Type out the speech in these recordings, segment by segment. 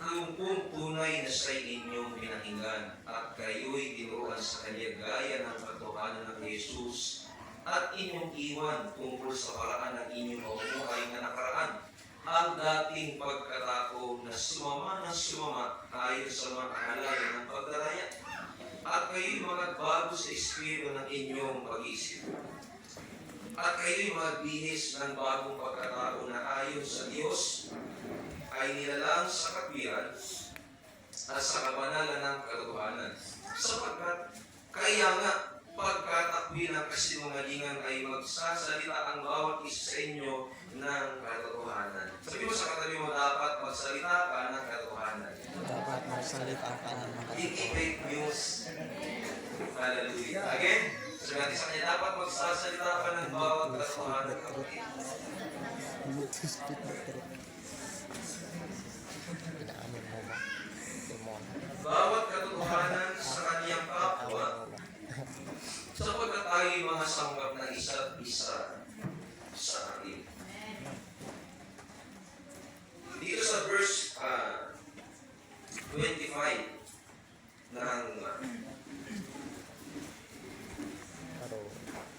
kung tunay na siya'y inyong pinakinggan at kayo'y tinuruan sa kanya gaya ng katotohanan ng Jesus at inyong iwan tungkol sa paraan ng inyong pamumuhay na nakaraan, ang dating pagkatako na sumama ng sumama ayon sa mga kahalayan ng pagdaraya, at kayo'y magbago sa espiritu ng inyong pag-iisip. At kayo'y magbihis ng bagong pagkatao na ayon sa Diyos ay nilalang sa katwiran at sa kabanalan ng katotohanan. Sapagkat kaya nga pagkatakwi ng kasinungalingan ay magsasalita ang bawat isa sa inyo ng katotohanan. Sabi mo sa katabi mo, dapat magsalita ka ng katotohanan. Dapat magsalita ka ng Hindi fake news. Hallelujah. Again, sabi natin sa kanya, dapat magsasalita ka ng bawat katotohanan. Bawat katotohanan sa kaniyang kapwa, sapagkat tayo'y mga sanggap ng isa't isa sa atin. Dito sa verse 25 ng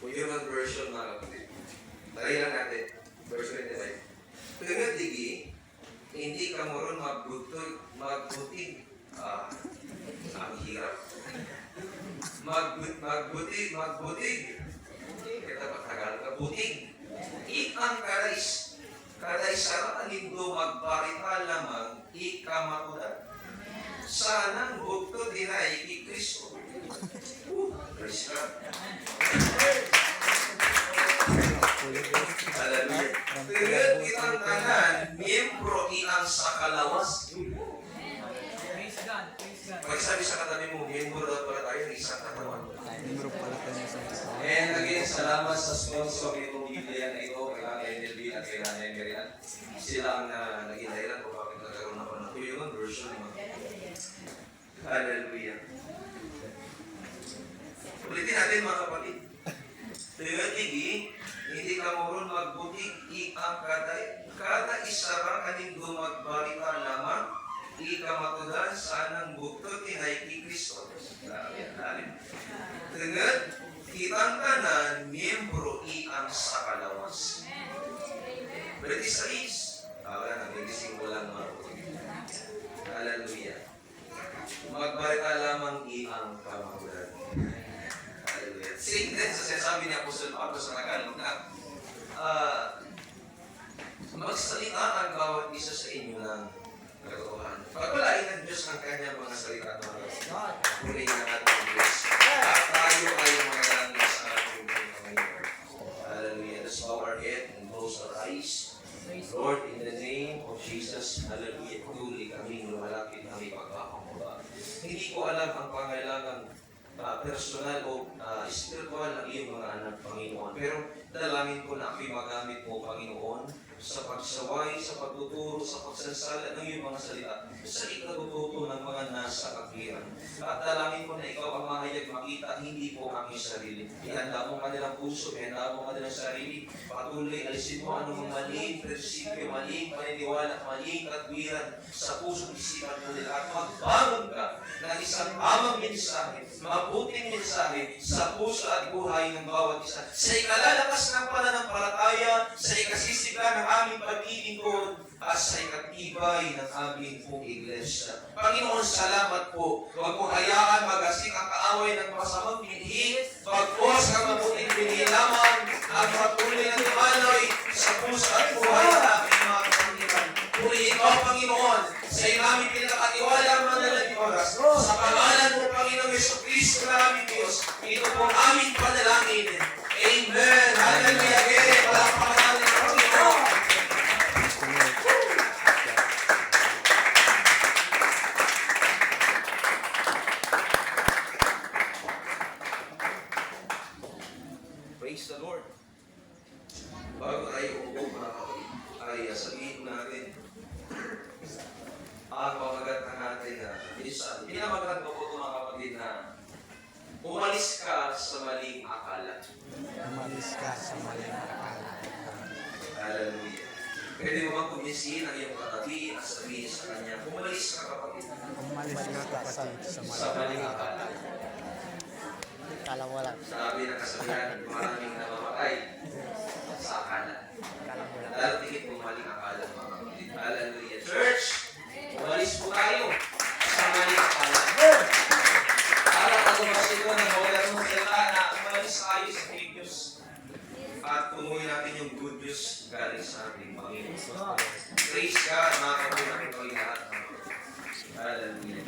Human version mga kapatid. Try lang natin. Verse 25. Pingatigi, hindi ka moron magbuting. Ang hirap. Magbutig. Kita pagtagal ka, butig. Ikang kaday sarang lindo magbarita lamang ikamakudan. Sanang bukto dinay kay Kristo. Praise God. Hallelujah. Tingnan kitang tanan, miyembro iang sa kalawas. Pag sabi sa katabi mo, miyembro daw pala tayo ng isang katawan. Miyembro pala tayo sa isang. And again, salamat sa sponsor nitong Biblia na ito, kay Nanay NLB at kay Nanay Merian. Sila ang naging dahilan kung bakit nagkaroon ako ng Human version. Hallelujah. Ulitin natin mga kapatid. Tingnan hindi ka moron magbuting ikang kada isara kaning magbarita lamang ikamatudan sanang bukto tinay kay Kristo. Tingnan, kitang tanan miyembro iang sa kalawas. British Ace. Wala na, medising walang mga kapatid. Hallelujah. Magbarita lamang iang kamakulan. Hallelujah. Same din sa sinasabi ni Apostol Pablo sa Tagalog na magsalita ang bawat isa sa inyo ng katotohanan. Pagpalain ng Diyos ang kanyang mga salita at mga katotohanan. Purihin ang ating Diyos. At tayo ay manalangin sa ating Panginoon. Hallelujah. Let's bow our head and close our eyes. Lord, in the name of Jesus, hallelujah, tuloy kami lumalapit na may pagkakamuha. Hindi ko alam ang pangailangan personal o spiritual ng iyong mga anak, Panginoon. Pero dalangin ko na ako'y magamit mo, Panginoon, sa pagsaway, sa pagtuturo, sa pagsasala ng iyong mga salita, sa ikatututo ng mga nasa katwiran. At dalangin ko na ikaw ang mahayag makita, hindi po ang iyong sarili. Ihanda mo kanilang puso, ihanda mo kanilang sarili. Patuloy, alisin mo anong maling prinsipyo, maling paniniwala, maling katwiran sa puso isipan mo nila. At magbangon ka ng isang tamang mensahe, mabuting mensahe sa puso at buhay ng bawat isa. Sa ikalalakas ng pananampalataya, sa ikasisigla ng aming paglilingkod, at sa ikatibay ng aming pong iglesia. Panginoon, salamat po. Huwag mo hayaan magasik ang kaaway ng masamang binhi, pagkos ang mabuting binhi lamang, at patuloy na tumaloy sa puso at buhay ng aming mga kapatiran. Purihin mo, Panginoon, sa inaming pinakatiwala ang mga nalaging oras. Sa pangalan mo, Panginoon Jesucristo na aming Diyos, ito po aming panalangin. Amen. Hallelujah. Again, palakpakan natin ang Panginoon. Praise the Lord. Bago tayo uupo, mga kapatid, ay sabihin natin ang pamagat ng ating isa. Pinamagat ko po ito, mga kapatid, na umalis ka sa maling akala. Umalis ka sa maling akala. Hallelujah. Pwede mo bang kuminsihin ang iyong katabi at sabihin sa kanya, umalis ka kapatid Umalis ka kapatid sa sa maling akala. Kala mo lang. Sabi ng kasabihan, maraming namamatay sa akala. Lalo tingin kung maling akala mga kapatid. Hallelujah. Church, umalis po tayo sa maling akala. Para pag-umasin ko ng mga mong salita na umalis tayo sa fake news at tumuhin natin yung good news galing sa ating Panginoon. Praise God, mga kapatid, ito ay lahat. Hallelujah.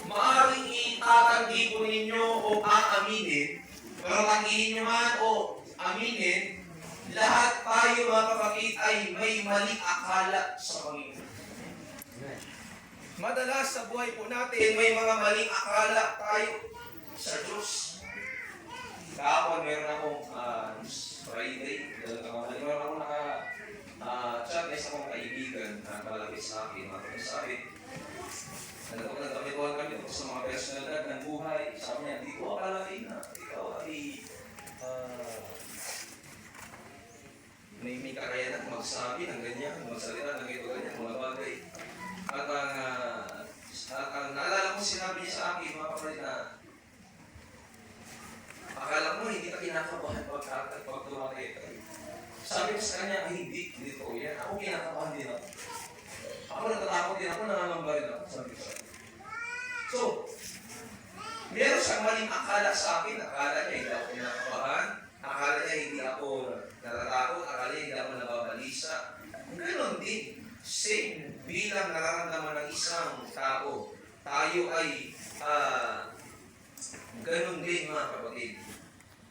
Maaring itatanggi po ninyo o aaminin, pero tanggihin nyo man o aminin, lahat tayo mga kapatid ay may maling akala sa Panginoon. Madalas sa buhay po natin, may mga maling akala tayo sa Diyos. Kahapon, meron akong Friday, meron akong chat na isa kong kaibigan na malapit sa akin, sabi, nagkakituan kami sa mga personalidad ng buhay. Sabi niya, hindi ko akalain na ikaw ay may kakayanan magsabi ng ganyan, magsalita ng ito ganyan, mga bagay. At ang naalala ko sinabi niya sa akin, mga kapatid, na akala mo hindi ka kinakabahan pag tumatay ka. Sabi ko sa kanya, hindi ko yan. Ako kinakabahan din ako. Ako natatakot din ako, nangangamba rin ako. Sabi ko sa kanya. So, meron siyang maling akala sa akin. Akala niya hindi ako kinakabahan. Akala niya hindi ako natatakot. Akala niya hindi ako nababalisa. Ganon din. Same bilang nararamdaman ng isang tao. Tayo ay ganon din mga kapatid.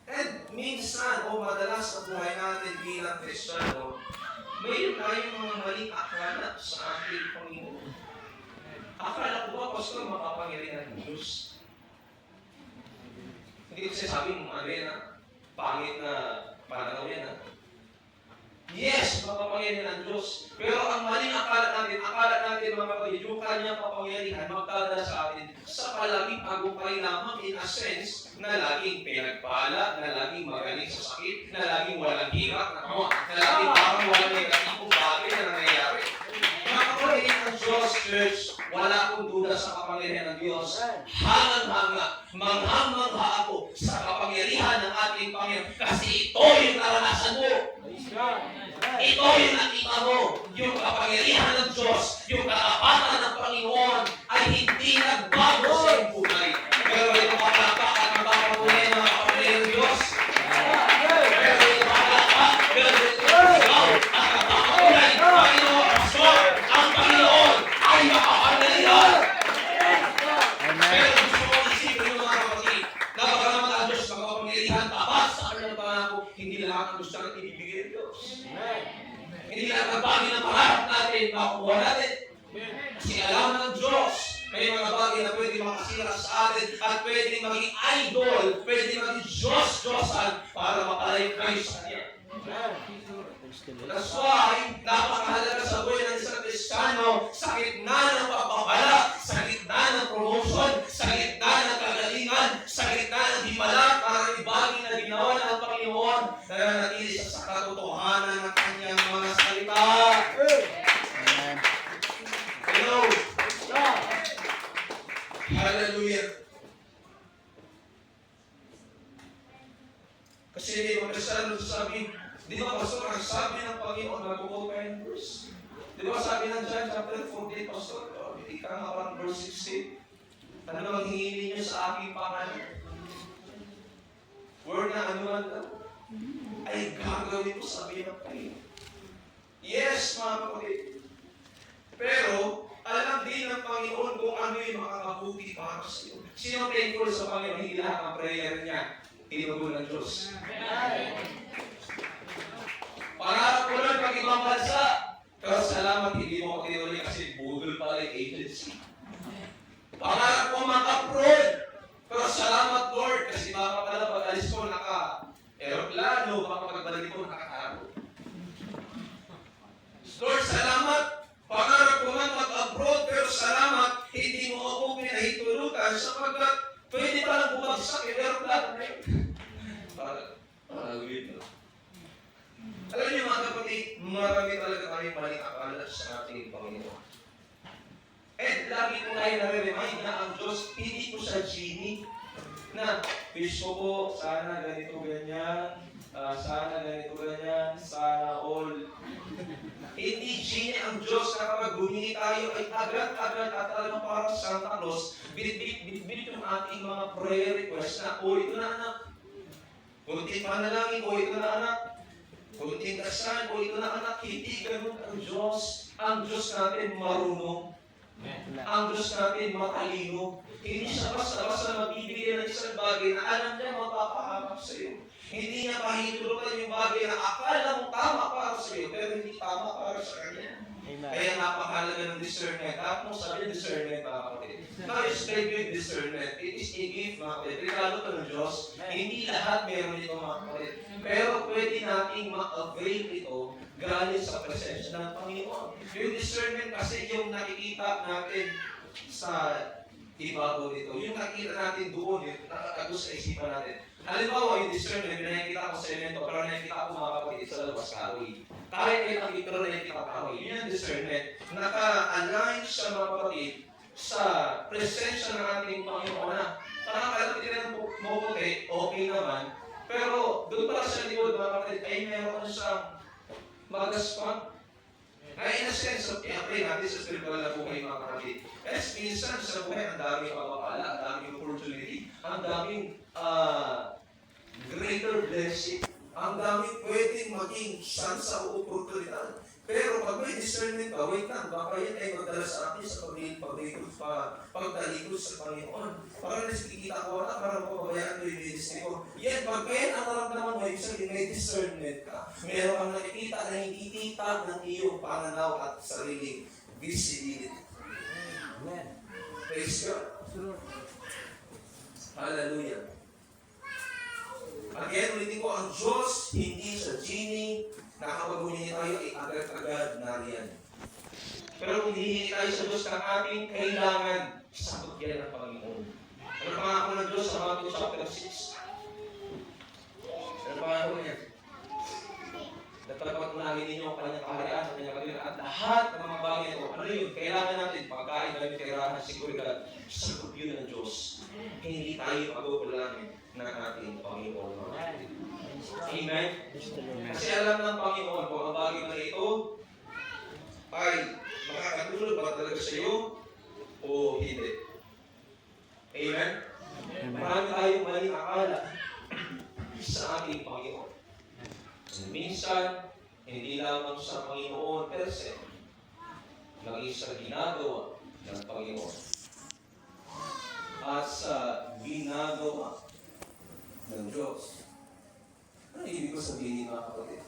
And minsan o madalas sa buhay natin bilang Kristiyano, mayroon tayong mga maling akala sa ating Panginoon. Akala ko ba, Pastor, makapangyarihan ng Diyos? Hindi ko sinasabing pangit na pananaw yan. Yes, makapangyarihan ng Diyos. Pero ang maling akala natin mga kapatid, yung kanyang kapangyarihan magdadala sa atin sa palaging agupay lamang in a sense na laging pinagpala, na laging magaling sa sakit, na laging walang hirap, na laging parang walang negatibong bagay na nangyayari. Mga kapatid ng Diyos, church, wala akong duda sa kapangyarihan ng Diyos. Hangang-hanga, manghamangha ako sa kapangyarihan ng ating Panginoon kasi ito yung naranasan mo. Ito yung nakita mo, yung kapangyarihan ng Diyos, yung katapatan ng Panginoon ay hindi nagbago sa iyong buhay. Pero ito kapalapakan ang kapangyarihan ng kapangyarihan ng Diyos. Pero ito kapalapakan, pero ito ikaw, ang kapangyarihan ng Panginoon. Pastor, ang Panginoon ay makapangyarihan. Pero gusto ko isipin yung mga kapatid, napaka naman ang Diyos ng kapangyarihan, tapat sa kanyang pangako, hindi lahat ang gusto natin ibibigay ng Diyos. Hindi lahat ng bagay na pangarap natin, makukuha natin. Kasi alam ng Diyos, may mga bagay na pwede makasira sa atin at pwede maging idol, pwede maging Diyos-Diyosan para makalayo kayo sa Kanya. That's why, napakahalaga sa buhay ng isang Kristiyano, sa gitna ng pagpapala, sa gitna ng promotion, sa gitna ng kagalingan, sa gitna ng himala, para ibagay na ginawa ng Panginoon, na nanatili sa katotohanan ng Kanyang mga salita. Amen. Hello? Hallelujah. Kasi hindi mo Kristiyano sasabihin, di ba Pastor, ang sabi ng Panginoon, mag-quote kayo ng verse. Di ba sabi ng John chapter 14, Pastor, ika nga parang verse 16, ano naman hihili niyo sa aking pangalan? Word na ano man lang, ay gagawin ko sabi ng Panginoon. Yes, mga kapatid. Pero, alam din ng Panginoon kung ano yung makakabuti para sa iyo. Sino thankful sa Panginoon? Hindi lahat ang prayer niya tinugol ng Diyos. Pangarap ko lang pag ibang bansa. Pero salamat, hindi mo ako tinuli kasi budol pala yung agency. Pangarap ko mag-abroad. Pero salamat, Lord, kasi baka pala pag-alis ko naka-aeroplano, baka pagbalik ko nakakaro. Lord, salamat. Pangarap ko man mag-abroad, pero salamat, hindi mo ako pinahitulutan sapagkat pwede palang bumagsak yung aeroplano na yun. Parang, gawin mo. Alam niyo mga kapatid, marami talaga tayong maling akala sa ating Panginoon. And lagi po tayo nare-remind na ang Diyos, hindi po sa genie, na wish ko po, sana ganito ganyan, sana ganito ganyan, sana all. Hindi genie ang Diyos na kapag humingi tayo ay agad-agad at talagang parang Santa Claus, binit yung ating mga prayer request na, o ito na anak, kunting panalangin, o ito na anak, kunting dasal, o ito na anak, hindi ganun ang Diyos. Ang Diyos natin marunong. Ang Diyos natin matalino. Hindi siya basta-basta magbibigay ng isang bagay na alam niya mapapahamak sa iyo. Hindi niya pahintulutan yung bagay na akala mo tama para sa iyo, pero hindi tama para sa kanya. Amen. Kaya napakahalaga ng discernment. At kung sabi ng discernment, mga kapatid, na-explain ko yung discernment. It is a gift, mga kapatid. Regalo to ng Diyos. Hindi lahat meron ito, mga kapatid. Pero pwede nating ma-avail ito galing sa presensya ng Panginoon. Yung discernment kasi yung nakikita natin sa ibabaw nito. Yung nakikita natin doon, yung nakatago sa isipan natin. Halimbawa, yung discernment, yung nakikita ko sa elemento, pero nakikita ko mga kapatid sa labas kahoy. Kahit ay nakikita ko nakikita ko kahoy. Yun yung discernment. Naka-align siya mga kapatid sa presensya ng ating Panginoon na nakakalagot din ang mabuti, okay naman. Pero doon pala sa likod mga kapatid, ay meron siyang magaspang. Ay, in a sense, i-apply natin sa spiritual na buhay mga kapatid. Kasi minsan sa buhay, ang daming pagpapala, ang daming opportunity, ang daming greater blessing, ang daming pwedeng maging chance o oportunidad. Pero pag may discernment ka, wait lang, baka yan ay magdala sa akin sa pagdalikod sa Panginoon. Para nakikita ko na, para mapabayaan ko yung ministry ko. Yan, pag kaya ang naramdaman mo, ibig may discernment ka. Meron kang nakikita na hindi titag ng iyong pananaw at sariling visibility. Amen. Praise God. Hallelujah. Again, ulitin ko, ang Diyos, hindi sa genie, na kapag humingi tayo ay agad-agad nariyan. Pero kung hihingi tayo sa Diyos ng ating kailangan, sagot yan ng Panginoon. Ano pangako ng Diyos sa Matthew chapter 6? Ano pangako niya? Dapat unahin ninyo ang kanyang kaharian, ang kanyang katuloy, at lahat ng mga bagay ito. Ano yun? Kailangan natin, pagkain, damit, tirahan, seguridad, sagot yun ng Diyos. Hindi tayo pag-uulamin ng ating Panginoon. Amen? Kasi alam ng Panginoon kung ang bagay na ito ay makakatulog ba talaga sa iyo o hindi. Amen? Marami tayong maling akala sa ating Panginoon. Minsan, hindi lamang sa Panginoon per se, maging sa ginagawa ng Panginoon at sa ginagawa ng Diyos. Ano ibig ko sabihin mga kapatid?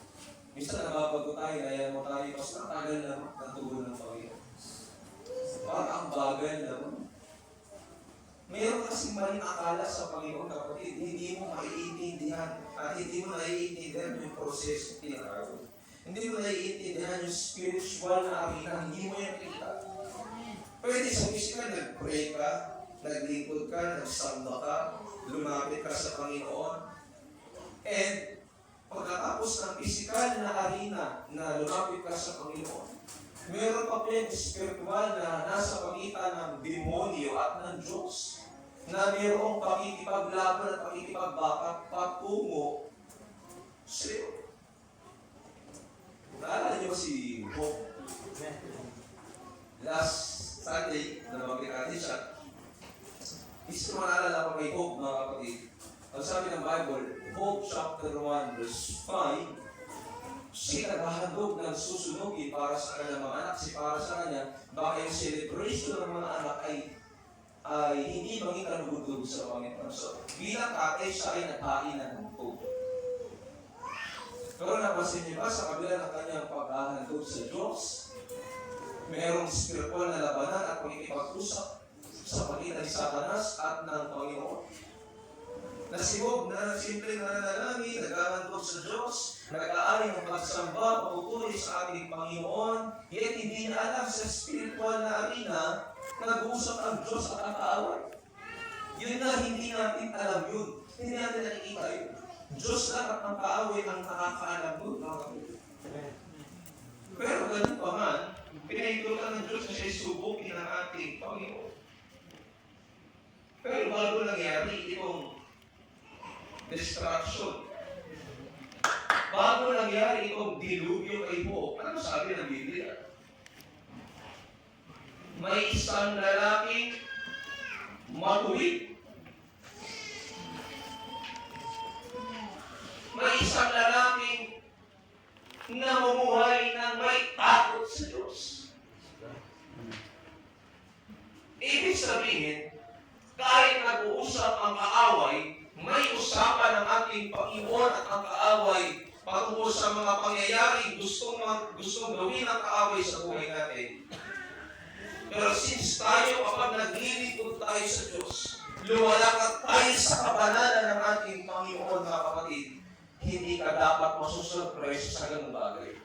Minsan nababago tayo, kaya mo tayo, mas natagal na ng tugon ng Panginoon. Parang ang bagal naman. Mayroon kasing maling akala sa Panginoon kapatid, hindi mo maiintindihan at hindi mo naiintindihan yung proseso ng tinatawag. Hindi mo naiintindihan yung spiritual na arena, hindi mo yan kita. Pwede sa physical, nag-pray ka, naglingkod ka, nagsamba ka, lumapit ka sa Panginoon. And pagkatapos ng physical na arena na lumapit ka sa Panginoon, meron pa yung spiritual na nasa pagitan ng demonyo at ng Diyos na mayroong pakikipaglaban at pakikipagbakat patungo sa iyo. Naalala niyo ba si Job? Last Sunday, nabanggit natin siya. Isa naman naalala ko kay Job, mga kapatid. Ang sabi ng Bible, Job chapter 1 verse 5, siya naghahandog ng susunugin para sa kanyang mga anak, para sa kanya, baka yung celebration ng mga anak ay hindi maging kanugudog sa Panginoon. So, bilang tatay, siya ay naghain ng hantog. Pero napansin niyo ba, sa kabila ng kanyang paghahandog sa Diyos, mayroong spiritual na labanan at pagkikipag-usap sa pagitan ni Satanas at ng Panginoon. Nasigog na simple na nanalangin, naghahandog sa Diyos, nag-aari ng pagsamba, pagpupuri sa ating Panginoon, yet hindi niya alam sa spiritual na arena, nag-uusap ang Diyos at ang kaaway. Yun na hindi natin alam yun. Hindi natin nakikita yun. Diyos lang at ang kaaway ang nakakaalam doon, mga kapatid. Pero ganun pa man, pinahintulutan ng Diyos na siya subukin ng ating Panginoon. Pero bago nangyari itong destruction, bago nangyari itong dilubyo kay Job, ano sabi ng Biblia? May isang lalaking matuwid. May isang lalaking namumuhay ng may takot sa Diyos. Ibig sabihin, kahit nag-uusap ang kaaway, may usapan ng ating Panginoon at ang kaaway patungkol sa mga pangyayari gustong gawin ng kaaway sa buhay natin. Pero since tayo kapag naglilingkod tayo sa Diyos, lumalakad tayo sa kabanalan ng ating Panginoon, mga kapatid, hindi ka dapat masusurprise sa ganung bagay.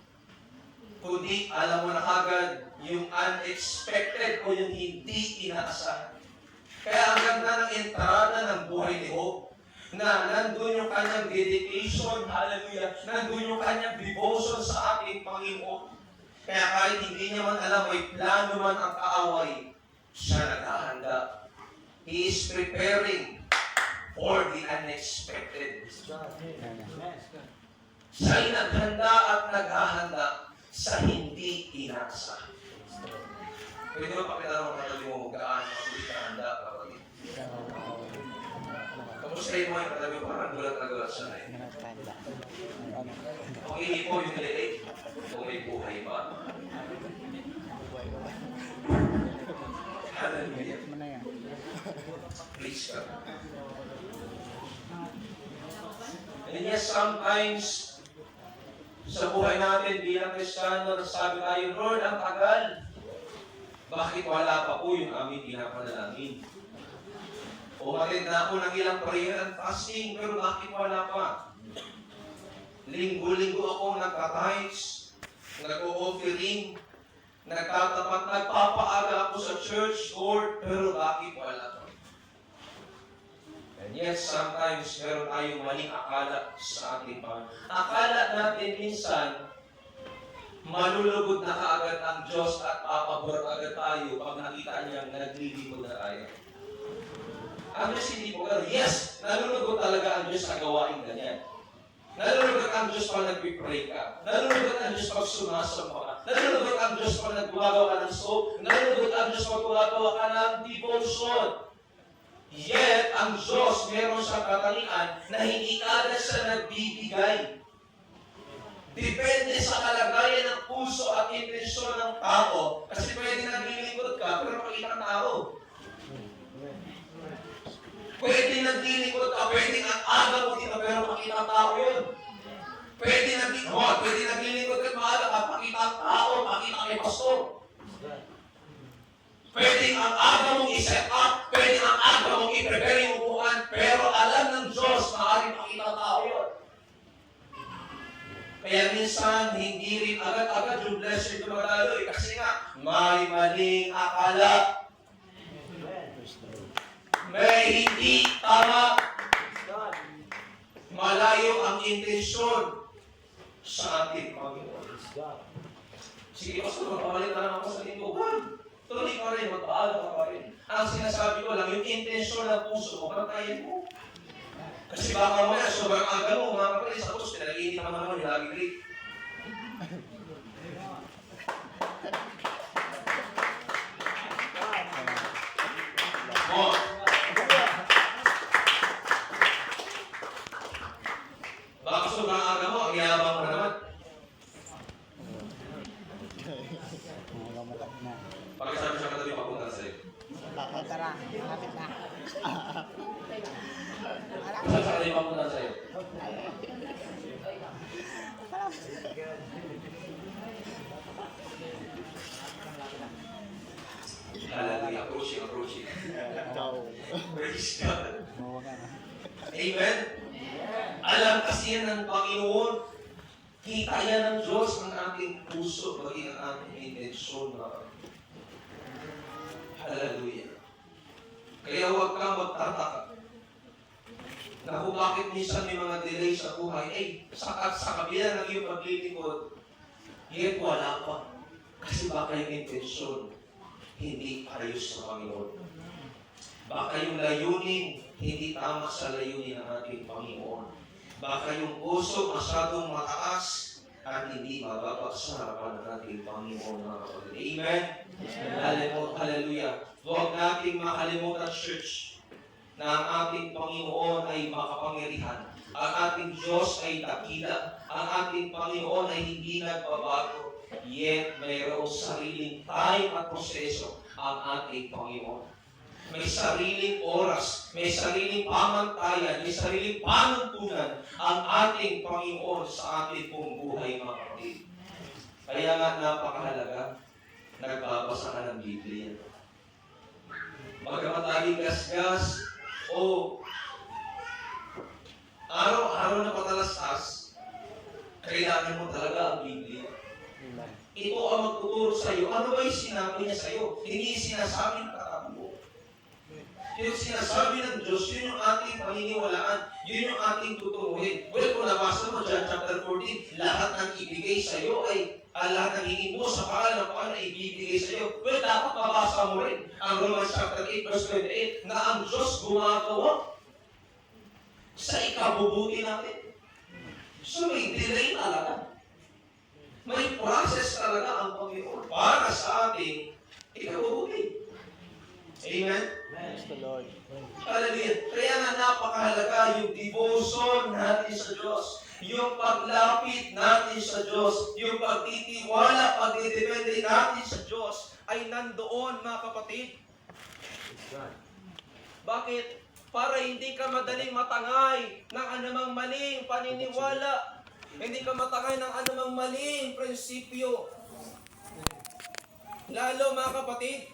Kundi alam mo na agad yung unexpected o yung hindi inaasahan. Kaya ang ganda ng entrada ng buhay ni Job, na nandun yung kanyang dedication, hallelujah, nandun yung kanyang devotion sa ating Panginoon. Kaya kahit hindi niya man alam, may plano man ang kaaway, siya naghahanda. He is preparing for the unexpected. Siya'y naghanda at naghahanda sa hindi inaasahan. Pwede mo pakita ng katabi mo gaano ako ikahanda, kapatid. Kamustahin mo yung katabi mo, parang gulat na gulat siya na yun. Kung ihipo yung liit, kung may buhay ba? Hallelujah. Please God. And yes, sometimes, sa buhay natin bilang Kristiyano, nasabi tayo, Lord, ang tagal. Bakit wala pa po yung aming pinapanalangin? Umatid na ako ng ilang prayer and fasting, pero bakit wala pa? Linggo-linggo akong nagka-tithes, nag-o-offering, nagtatapat, nagpapaaga ako sa church, Lord, pero bakit wala pa? And yes, sometimes meron tayong maling akala sa ating Panginoon. Akala natin minsan, malulugod na kaagad ang Diyos at papabor agad tayo pag nakita niyang naglilingkod na tayo. Ang Diyos hindi po gano'n. Yes, nalulugod talaga ang Diyos sa gawain ganyan. Nalulugod ang Diyos pag nag-pray ka. Nalulugod ang Diyos pag sumasamba ka. Nalulugod ang Diyos pag naggagawa ka ng soap. Nalulugod ang Diyos pag gumagawa ka ng devotion. Yet, ang Diyos meron siyang katangian na hindi agad siya nagbibigay. Depende sa kalagayan ng puso at intensyon ng tao. Kasi pwede naglilingkod ka, pero makita ang tao. Pwede naglilingkod ka, pwede ang aga mo dito, pero makita ang tao yun. Pwede naglilingkod ka, maaga ka, makita ang tao, makita kay pastor. Pwede ang aga mong i-set up, pwede ang aga mong i-prepare yung upuan, pero alam ng Diyos, maaaring makita ang tao yun. Kaya minsan, hindi rin agad-agad yung blessing dumadaloy. Kasi nga, may maling akala. May hindi tama. Malayo ang intensyon sa ating Panginoon. Sige, Pastor, magpamalit na lang ako sa linggo. Tuloy ka rin, magpaalam ka pa rin. Ang sinasabi ko lang, yung intensyon ng puso mo, pantayin mo. Kasi baka mamaya, sobrang aga mo, mga kapatid, sa puso, pinag-iinit naman yung lagi rin. Baka sobrang aga mo, ang yabang mo naman. Pakisabi siya katabi, papunta sa'yo. Tara, malapit na. Saan sa katabi papunta sa'yo? Hallelujah. Approaching. Praise God. Amen? Alam kasi yan ng Panginoon. Kita yan ng Diyos ang ating puso, maging ang ating intensyon. Hallelujah. Kaya huwag kang magtataka na kung bakit minsan may mga delay sa buhay, sa kabila ng iyong paglilingkod, Yet wala pa. Kasi baka yung intensyon, hindi ayos sa Panginoon. Baka yung layunin, hindi tama sa layunin ng ating Panginoon. Baka yung puso masyadong mataas at hindi mababa sa harapan ng ating Panginoon, mga kapatid. Amen? Hallelujah. Huwag nating makalimutan, church, na ang ating Panginoon ay makapangyarihan. Ang ating Diyos ay dakila. Ang ating Panginoon ay hindi nagbabago. Yet, mayroong sariling time at proseso ang ating Panginoon. May sariling oras, may sariling pamantayan, may sariling panuntunan ang ating Panginoon sa ating pong buhay, mga kapatid. Kaya nga napakahalaga, nagbabasa ka ng Biblia. Bagamat laging gasgas o araw-araw na patalastas, kailangan mo talaga ang Biblia. Ito ang magtuturo sa iyo. Ano ba yung sinabi niya sa iyo? Hindi sinasabi ng katabi mo. Yung sinasabi ng Diyos, yun yung ating paniniwalaan, yun yung ating tuturuhin. Well, kung nabasa mo John chapter 14, lahat ng ibigay sa iyo ay lahat ng hingin mo sa pangalan ng Panginoon ay ibibigay sa iyo. Well, dapat mabasa mo rin ang Romans chapter 8 verse 28 na ang Diyos gumagawa sa ikabubuti natin. So may delay talaga. May process talaga ang Panginoon para sa ating ikabubuti. Amen? Praise the Lord. Hallelujah. Kaya nga napakahalaga yung devotion natin sa Diyos. Yung paglapit natin sa Diyos. Yung pagtitiwala, pagdidepende natin sa Diyos ay nandoon, mga kapatid. Bakit? Para hindi ka madaling matangay ng anumang maling paniniwala. Hindi ka matangay ng anumang maling prinsipyo. Lalo, mga kapatid,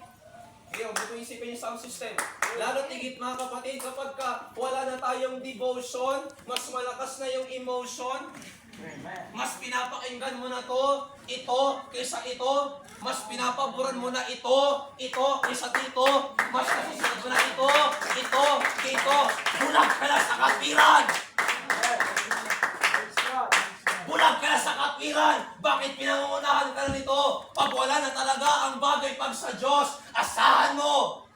huwag mo isipin yung sound system. Lalo tigit, mga kapatid, kapag wala na tayong devotion, mas malakas na yung emotion, mas pinapakinggan mo na ito, kaysa ito, mas pinapaboran mo na ito, kaysa dito, mas nasusunod mo na ito, dito, bulag ka na sa katwiran! Bulag ka na sa katwiran! Bakit pinangungunahan ka na nito? Pag wala na talaga ang bagay pag sa Diyos, asahan mo!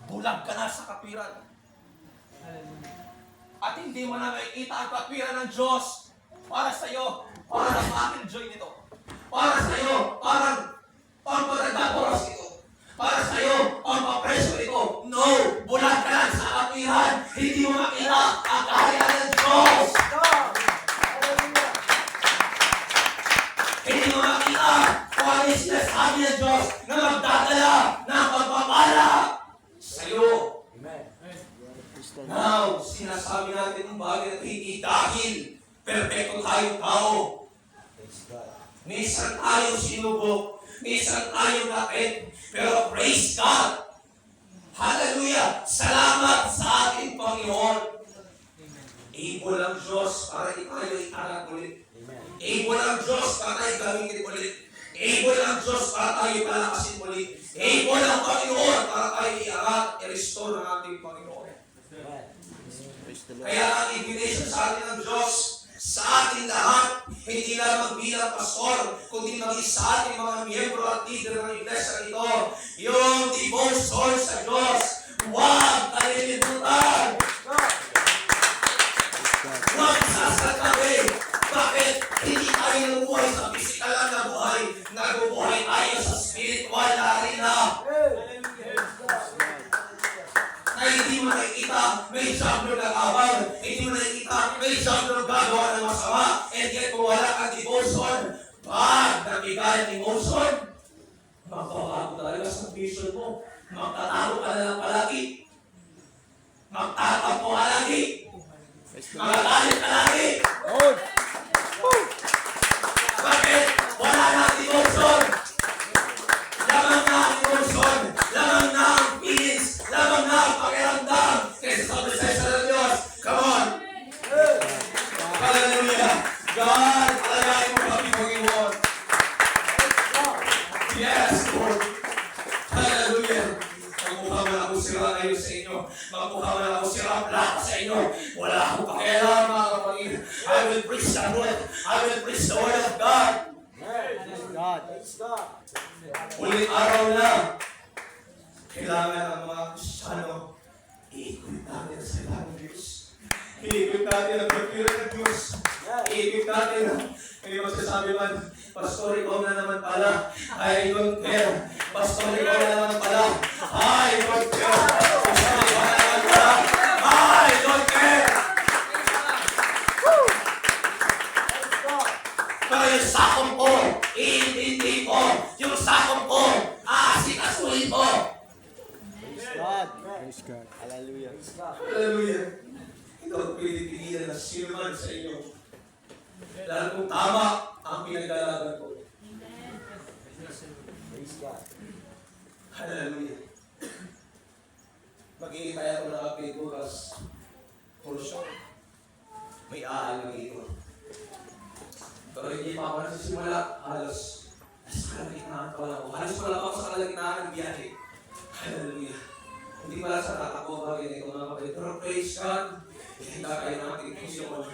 Bulag ka na sa katwiran. At hindi mo na makikita ang katwiran ng Diyos para sa iyo, para ma-enjoy nito. Para sa iyo, parang pagpagdadoras ito. Para sa iyo, pagpapreso ito. No! Bulag ka na sa katwiran. Hindi mo makita ang kaharian ng Diyos. Hindi mo makita kung ano yung sinasabi ng Diyos na magdadala ng pagpapala sa iyo. Now, sinasabi natin ng bagay na hindi dahil perfecto tayong tao. Minsan tayo sinubok, minsan tayo nakit, pero praise God! Hallelujah! Salamat sa ating Panginoon! Able ang Diyos para tayo itarang ulit. Able ang Diyos para tayo gawin ulit. Able ang Diyos para tayo palakasin ulit. Able ang Panginoon para tayo i-angat, i-restore ng ating Panginoon. Kaya ang invitation sa atin ng Diyos, sa ating lahat, hindi lamang bilang pastor, kundi maging sa ating mga miyembro at leader ng iglesia ito, yung devotion sa Diyos. Huwag kalilimutan! Huwag sasagabi! Bakit? Hindi tayo nabubuhay sa physical lang na buhay, nabubuhay tayo sa spiritual na arena. Na hindi mo nakikita, may sablo ng awal. Hindi mo nakikita, may sablo ng gagawa ng masama. And yet, kung wala kang devotion, pag nabigay ang emotion, magbabago talaga sa vision mo. Magtatalo ka na lang palagi. Magtatampo ka lagi. Magagalit ka lagi. Bakit? Wala na ang devotion. Lamang na ang devotion. Lamang na ang feelings. Lamang na ang pakiramdam. Kaysa sa presensya ng Diyos. Come on. Hallelujah. God, alalahin mo kami, Panginoon. Yes, Lord. Hallelujah. Magmukha man ako sira ngayon sa inyo. Magmukha man ako sira lahat sa inyo. Wala akong pakialam, mga kapatid. I will preach the word. I will preach the word of God. God. Uling araw na, kailangan ang mga Kristiyano, iikot natin sa salita ng Diyos. Iikot natin ang pagkira ng Diyos. Iikot natin ang may magsasabi man, Pastor, ikaw na naman pala. I don't care. Pastor, ikaw na naman pala. I don't care. Pastor, ikaw na naman pala. I don't care. Pero yung sakong ko, iintindi ko. Yung sakong ko, aasikasuhin ko. God. Hallelujah. Hallelujah. Ito ang pinipigilan ng sino man sa inyo. Dahil kung tama ang pinagdalagan ko. Hallelujah. Mag-iintay ako ng update bukas. For sure. May aalagay ito. Pero hindi pa ako nasisimula. Halos nasa kalagitnaan pa lang ako. Halos wala pa ako sa kalagitnaan ng biyahe. Hallelujah. Hindi pala sa tatakbo bagay na ito mga kapatid. Pero praise God. Handa kayo ng ating Panginoon.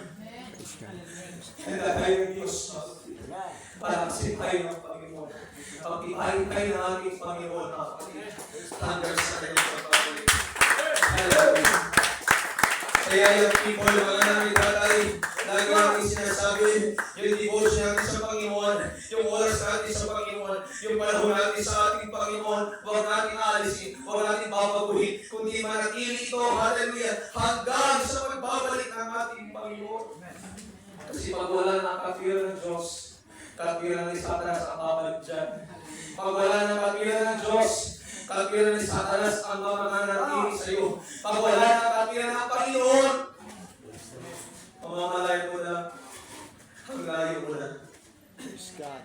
Handa kayo ng Diyos. Para kasi tayo ng Panginoon. Pagkipahin kayo ng ating Panginoon mga kapatid. Hanggang sa kanyang pagpapalik. Hallelujah. Kaya yung people, mga namin tatay, lagi namin sinasabi, yung devotion natin sa Panginoon, yung oras natin sa Panginoon, yung panahon natin sa ating Panginoon, huwag natin aalisin, huwag natin babaguhin, kundi manatili ito, hallelujah, hanggang sa pagbabalik ng ating Panginoon. Kasi pag wala ng katwiran ng Diyos, katwiran ni Satanas ang babalik dyan. Pag wala ng katwiran ng Diyos, katwiran ni Satanas ang mamananatili sa iyo. Pag wala ng katwiran ng Panginoon, mamamalayan mo na, hanglayo mo na. Praise God.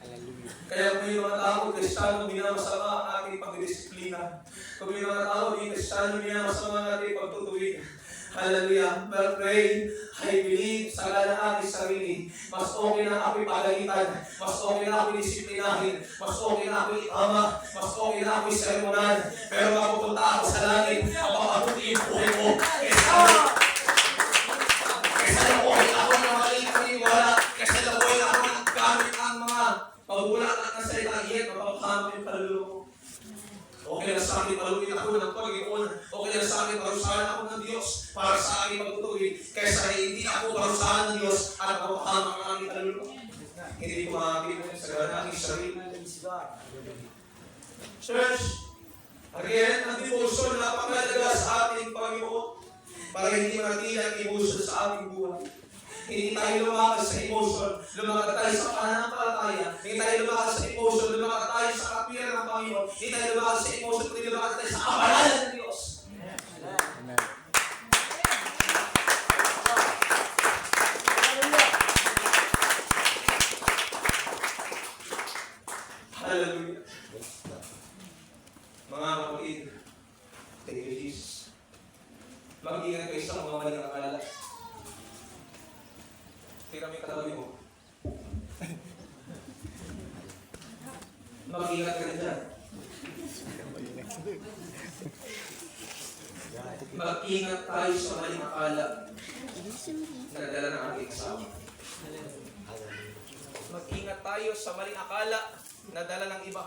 Hallelujah. Kaya kung yung mga tao, Kristiyano, minamasama ang ating pagdisiplina. Kung yung mga tao, Kristiyano, minamasama ang ating pagtutuwid. Hallelujah. But pray, I believe sa gala ng aking sarili. Mas okay na ako'y pagalitan. Mas okay na ako'y disiplinahin. Mas okay na ako'y itama. Mas okay na ako'y sermonan. Pero mapupunta ako sa langit. Mapapabuti yung buhay ko. Kesa na buhay ako ng maliit na iwala. Kesa na buhay ako ng gamit ang mga pagulat at ng salita. Iyan, mapapahamak yung kaluluwa ko. Okay na sa akin, maluwin ako ng Panginoon. Okay na sa akin, parusahan ako ng Diyos para sa aking pagtutuwid. Kaysa hindi ako parusahan ng Diyos at mapapahamak ang aking kaluluwa. Hindi ko makakita sa aking sarili. Church, again, ang devotion na napakalaga sa ating Panginoon para hindi manatili ang devotion sa ating buhay. Hindi tayo lumakas sa emotion, lumakas tayo sa pananampalataya. Hindi tayo lumakas sa emotion, lumakas tayo sa katwiran ng Panginoon. Hindi tayo lumakas sa emotion, kundi lumakas tayo sa kabanalan ng Diyos. Amen. Hallelujah. Mga kapatid, thank you, Jesus. Mag-ingat kayo sa mga maling akala. Tira mo yung katabi mo. Mag-ingat ka na dyan. Mag-ingat tayo sa maling akala na dala ng ating kasama. Mag-ingat tayo sa maling akala na dala ng iba.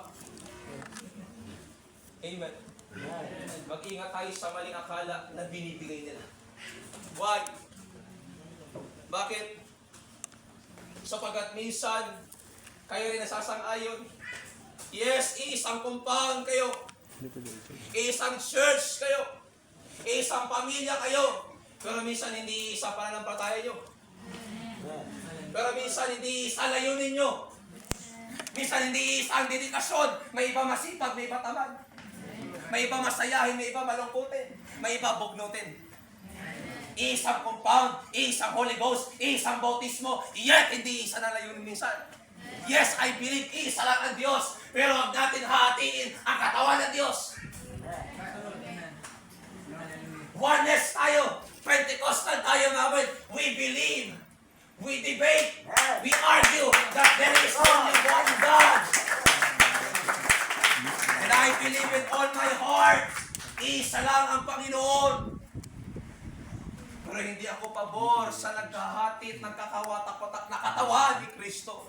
Amen. Mag-ingat tayo sa maling akala na binibigay nila. Why? Bakit? Sapagat minsan, kayo rin nasasang-ayon. Yes, isang compound kayo. Isang church kayo. Isang pamilya kayo. Pero minsan hindi isa pananampalataya nyo. Pero minsan hindi isa layunin nyo. Minsan hindi isa ang dedikasyon. May iba masipag, may iba tamad. May iba masayahin, may iba malungkutin. May iba bugnutin. Isang compound, isang Holy Ghost, isang bautismo, yet hindi isa na layunin minsan. Yes, I believe isa lang ang Diyos, pero huwag natin hahatiin ang katawan ng Diyos. Oneness tayo, Pentecostal tayo namin. We believe, we debate, we argue that there is only one God. And I believe with all my heart, isa lang ang Panginoon. Pero hindi ako pabor sa nagkahatid, nagkakawatak-watak na katawan ni Kristo.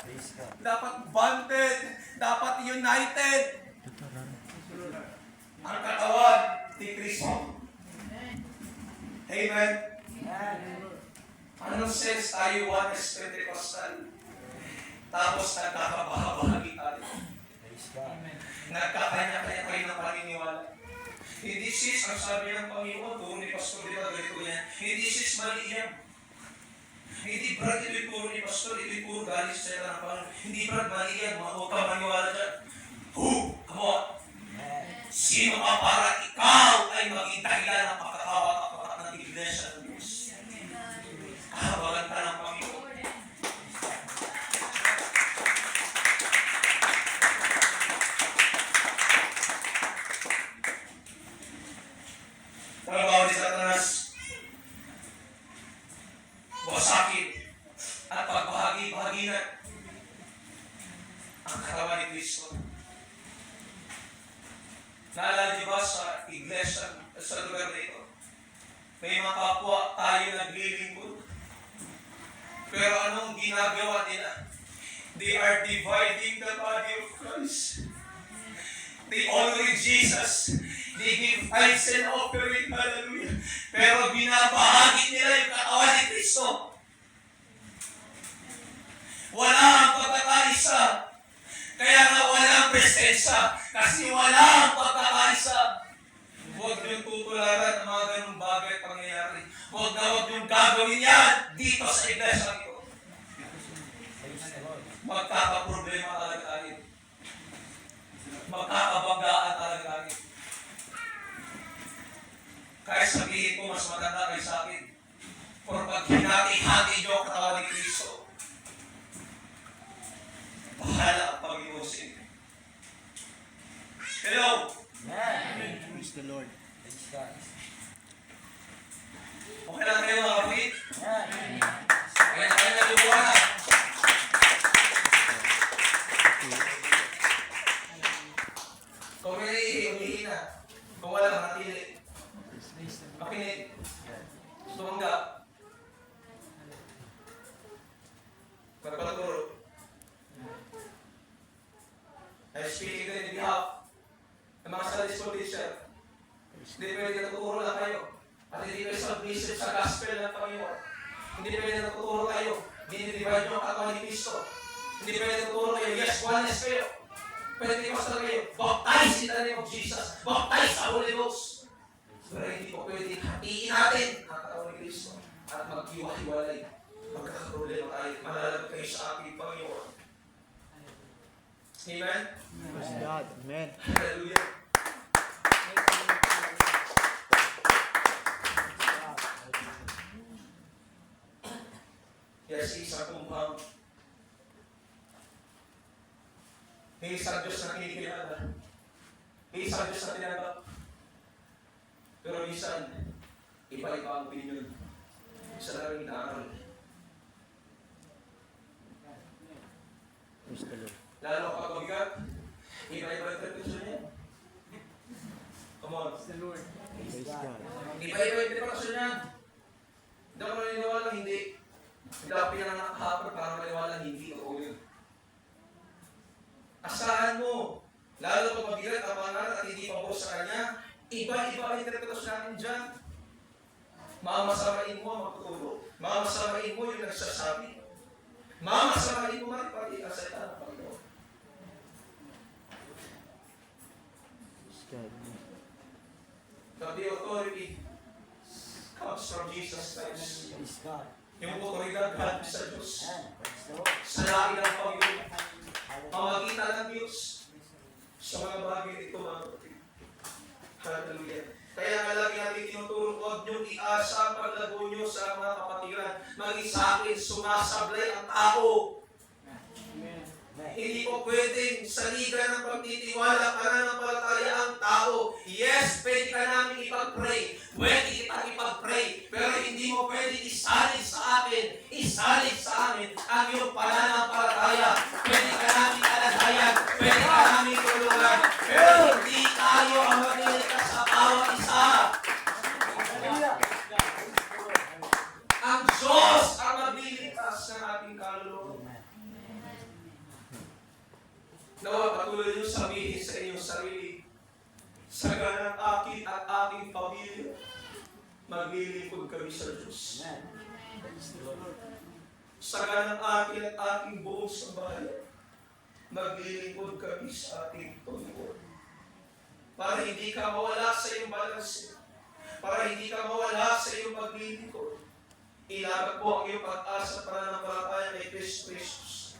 Praise God. Dapat bonded. Dapat united. Ang katawan ni Kristo. Amen. Anong sense tayo oneness Pentecostal? Tapos nagkakabahabahagi tayo. Praise God. Nagkakanya-kanya kayo ng paniniwala. Hindi sis, ang sabi ng Panginoon, doon ni Pastor, di ba, ganito yan. Hindi sis, mali yan. Hindi brad, ito'y puro ni Pastor, ito'y puro galing sa ng Panginoon. Hindi brad, mali yan, huwag ka maniwala dyan. Who? Come on. Sino ka para ikaw ay maging dahilan ng pagkakawatak ng iglesia ng Diyos? Kahabagan ka ng Panginoon. Trabaho ni Satanas, wasakin at pagbahagi-bahaginan ang katawan ni Kristo. Naalala niyo ba sa iglesia, sa lugar na ito? May mga kapwa tayo naglilingkod. Pero anong ginagawa nila? They are dividing the body of Christ. They honor Jesus. They give tithes and offering. Hallelujah. Pero binabahagi nila yung katawan ni Kristo. Wala ang pagkakaisa. Kaya nga walang presensya. Kasi wala ang pagkakaisa. Huwag niyong tutularan ang mga ganung bagay at pangyayari. Huwag niyong gagawin yan dito sa iglesia ito. Magkakaproblema talaga tayo. Magkakabanggaan talaga tayo. Kaya sabihin ko, mas maganda kayo sa akin. Kung pag hinati-hati niyo ang katawan ni Kristo, bahala ang Panginoon sa inyo. Hello! Praise the Lord. Praise God. Okay lang kayo mga kapit? Kaya na kayo naliwanag. Kung may humihina, kung wala manatili, makinig, tumanggap, magpaturo. I'm speaking in behalf ng mga Sunday school teacher. Hindi pwede natuturo lang kayo. At hindi pwede submissive sa gospel ng Panginoon. Hindi pwede natuturo kayo. Dinidivide nyo ang katawan ni Kristo. Hindi pwede natuturo kayo. Yes, oneness kayo. Pwede pastor kayo. Baptize in the name of Jesus. Baptize sa Holy Ghost. Pero hindi po pwede hatiin natin ang katawan ni Kristo. At maghiwa-hiwalay. Magkakaproblema tayo. Malalagay kayo sa ating Panginoon. Amen? Praise God. Amen. Hallelujah. Yes, isang kumpang. Isang Diyos na kinikilala. Isang Diyos na tinanggap. Pero minsan, iba-iba ang opinion sa laring inaaral. Praise the Lord. Lalo kapag mabigat, iba-iba ang interpretation niya. Come on. Praise God. Iba-iba ang interpretation niya. Hindi ako maniniwala, hindi. Hindi ako pinanganak kahapon para maniwala, hindi ako yun. Asahan mo, lalo kung mabigat ang mga natin at hindi pabor sa kanya, iba-iba ang interpretasyon natin dyan. Mamasamain mo ang magtuturo. Mamasamain mo yung nagsasabi. Mamasamain mo man pati ang salita ng Panginoon. Praise God. The authority comes from Jesus Christ. Praise God. Yung otoridad galing sa Diyos. Praise the Lord. Sa lahi ng Panginoon. Pamagitan ng Diyos. Sa mga bagay ito, mga kapatid. Hallelujah. Kaya nga lagi natin tinuturo, huwag niyong iasa ang paglago niyo sa mga kapatiran. Maging sa akin, sumasablay ang tao. Hindi po pwedeng saligan ng pagtitiwala, pananampalataya ang tao. Yes, pwede ka namin ipag-pray. Pwede kitang ipag-pray. Pero hindi mo pwede isalin sa akin, isalin sa amin ang iyong pananampalataya. Pwede ka namin alagayan, pwede ka namin tulungan. Pero hindi tayo ang magliligtas sa bawat isa. Ang Diyos ang magliligtas ng ating kaluluwa. Sa ganang akin at aking pamilya, maglilingkod kami sa Diyos. Sa ganang akin at aking buong sambahayan, maglilingkod kami sa ating Panginoon. Para hindi ka mawala sa iyong balanse, para hindi ka mawala sa iyong maglilingkod, ilagat po ang iyong pag-asa para pananampalataya kay Kristo Jesus.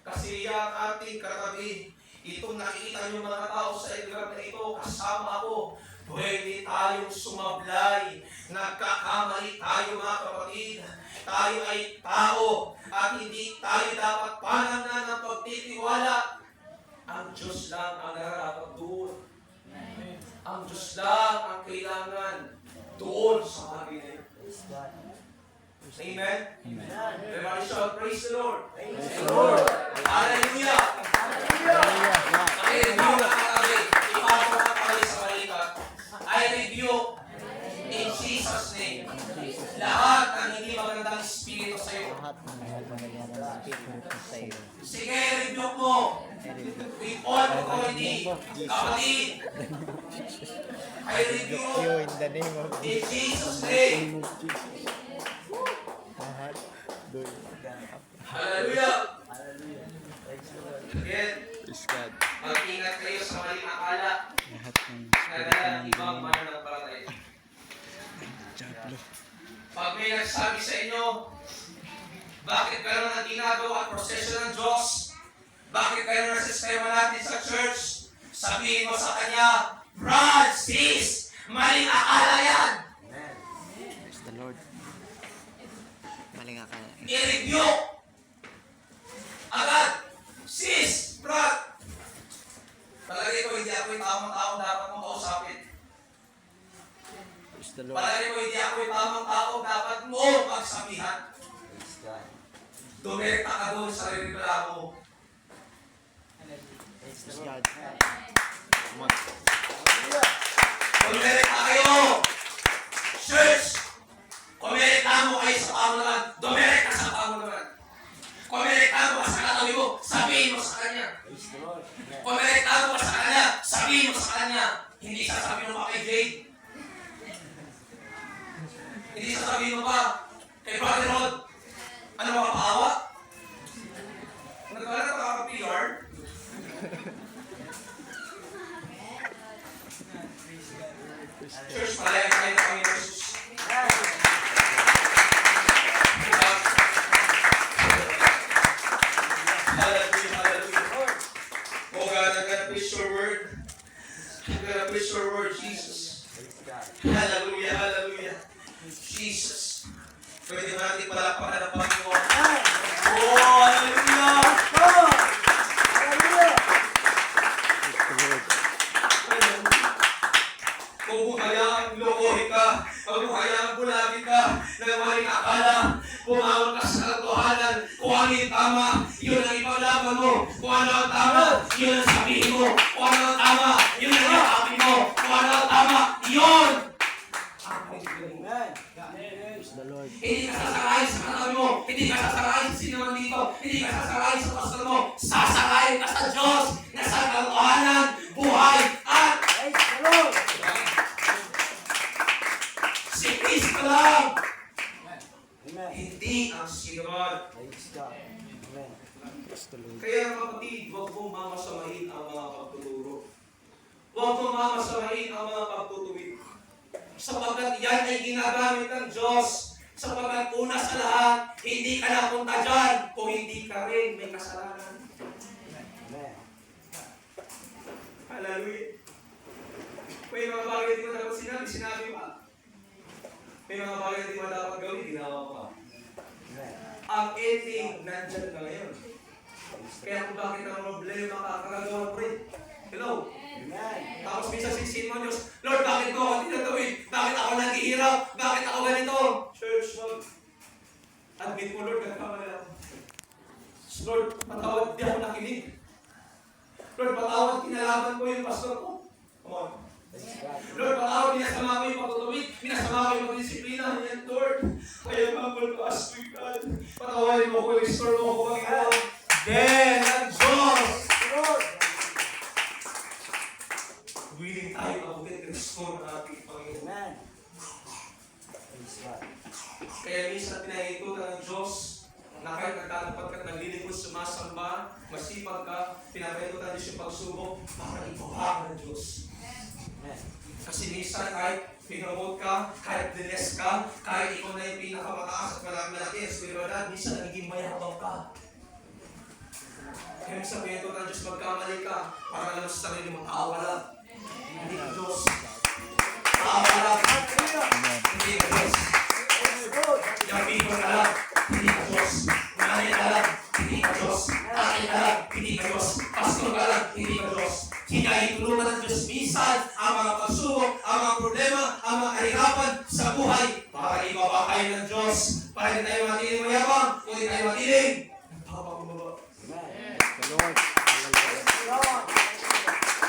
Kasi yan ating katabi, itong nakikita niyo mga tao sa lugar na ito, kasama ako, pwede tayong sumablay. Nagkakamali tayo mga kapatid. Tayo ay tao at hindi tayo dapat panangnan ng pagtitiwala. Ang Diyos lang ang nararapat doon. Ang Diyos lang ang kailangan doon sa bagay na yun. Amen? Everybody shout, praise the Lord. Praise the Lord. Hallelujah! Pakireview na katabi. Ipasok ang kami sa balikat. I rebuke in Jesus' name. Lahat ng hindi magandang espiritu sa iyo. Lahat ng magandang espiritu sa iyo. Sige, rebuke mo. With all authority. Kapatid. I You rebuke in the name of in Jesus' name. lahat. Doon. Hallelujah! Again, Praise God. mag-ingat kayo sa maling akala Lahat ng na espiritu dala ng ng ibang dilim. mananampalataya. Diablo. Pag may nagsabi sa inyo, bakit kayo ang ginagawa at proseso ng Diyos? Bakit kayo ng sistema natin sa church? Sabihin mo sa kanya, Brad, sis, maling akala yan! Praise the Lord. Maling akala. I-review! Agad! Sis, Brad! Palagay ko, hindi ako yung tamang tao dapat mong kausapin. Praise the Lord. Palagay ko, hindi ako yung tamang tao dapat mo pagsabihan. Dumirekta ka doon sa reklamo mo. Praise God. Come on. Dumirekta kayo! Church! Kumirekta mo kayo sa pamunuan. Dumirekta sa pamunuan. Kumirekta mo ka sa katabi mo. Sabihin mo sa kanya. Kumirekta mo ka sa kanya. Sabihin mo sa kanya. Hindi sasabihin mo pa kay Jade. Hindi sasabihin mo pa kay Brother Rod. Ano ba kapahawa? Nagkala na makaka-PR? Church, malayan tayo na kami ng Jesus. Hallelujah, hallelujah. Oh God, I'm gonna preach your word. I'm gonna preach your word, Jesus. Hallelujah, hallelujah. Jesus. Pwede ba natin palakpakan ang Panginoon? Oh, hallelujah! Kung mo hayaang lokohin ka, kung mo hayaang bulagin ka, na maling akala, pumawag ka sa katotohanan, kung ano yung tama, yun ang ipaglaban mo. Kung ano ang tama, yun ang sabihin mo. Kung ano ang tama, yun ang yakapin mo. Kung ano ang tama, yun! Praise the Lord. Hindi ka sasakayin sa katabi mo. Hindi ka sasakayin sa sinaman dito. Hindi ka sasakayin sa pastor mo. Sasakayin ka sa Diyos na sa katotohanan, buhay, at si Kristo lang. Hindi ang sinuman. Praise the Lord. Kaya kapatid, huwag mong mamasamahin ang mga pagtuturo. Huwag mong mamasamahin ang mga pagtutuwid. Sapagkat yan ay ginagamit ng Diyos. Sapagkat una sa lahat, hindi ka napunta dyan kung hindi ka rin may kasalanan. Hallelujah. May mga bagay di mo dapat sinabi pa. May mga bagay di mo dapat gawin, ginawa mo pa. Ang ending, nandyan ka ngayon. Kaya kung bakit ang problema ka, kagagawa mo rin. Hello? Tapos minsan sisihin mo Diyos, Lord, bakit ko ako tinatawid? Bakit ako naghihirap? Bakit ako ganito? Church, Lord. Admit mo, Lord, nagkamali ako. Lord, patawad, di ako nakinig. Lord, patawad, kinalaban ko yung pastor ko. Come on. Lord, patawad, minasama ko yung patutuwid. Minasama ko yung pagdisiplina. Yan, Lord. I am humble to ask you, God. Patawarin mo ko, restore mo ko, Panginoon. Then, ang Diyos, Lord, willing abutin Kristo ng ating Panginoon. Amen. Praise God. Kaya minsan pinahihitutan ng Diyos na kahit nagtatapat ka, naglilingkod, sumasamba, masipag ka, pinapahihitutan Diyos yung pagsubok para ipawakan ng Diyos. Amen. Kasi minsan kahit pinamot ka, kahit bless ka, kahit ikaw na yung pinakamataas at malaki ang spiritualidad, minsan nagiging mayabang ka. Kaya minsan pinahihitutan ng Diyos magkamali ka para alam sa sarili mo, tao ka lang. Hindi ka Diyos. Tao ka lang. Hindi ka Diyos. Yung people ka lang, hindi ka Diyos. Nanay ka lang, hindi ka Diyos. Tatay ka lang, hindi ka Diyos. Pastor ka lang, hindi ka Diyos. Hinahintulungan ng Diyos minsan ang mga pagsubok, ang mga problema, ang mga kahirapan sa buhay para ibaba kayo ng Diyos. Para hindi tayo matiling mayabang, kundi tayo matiling nagpapakumbaba. Amen. The Lord.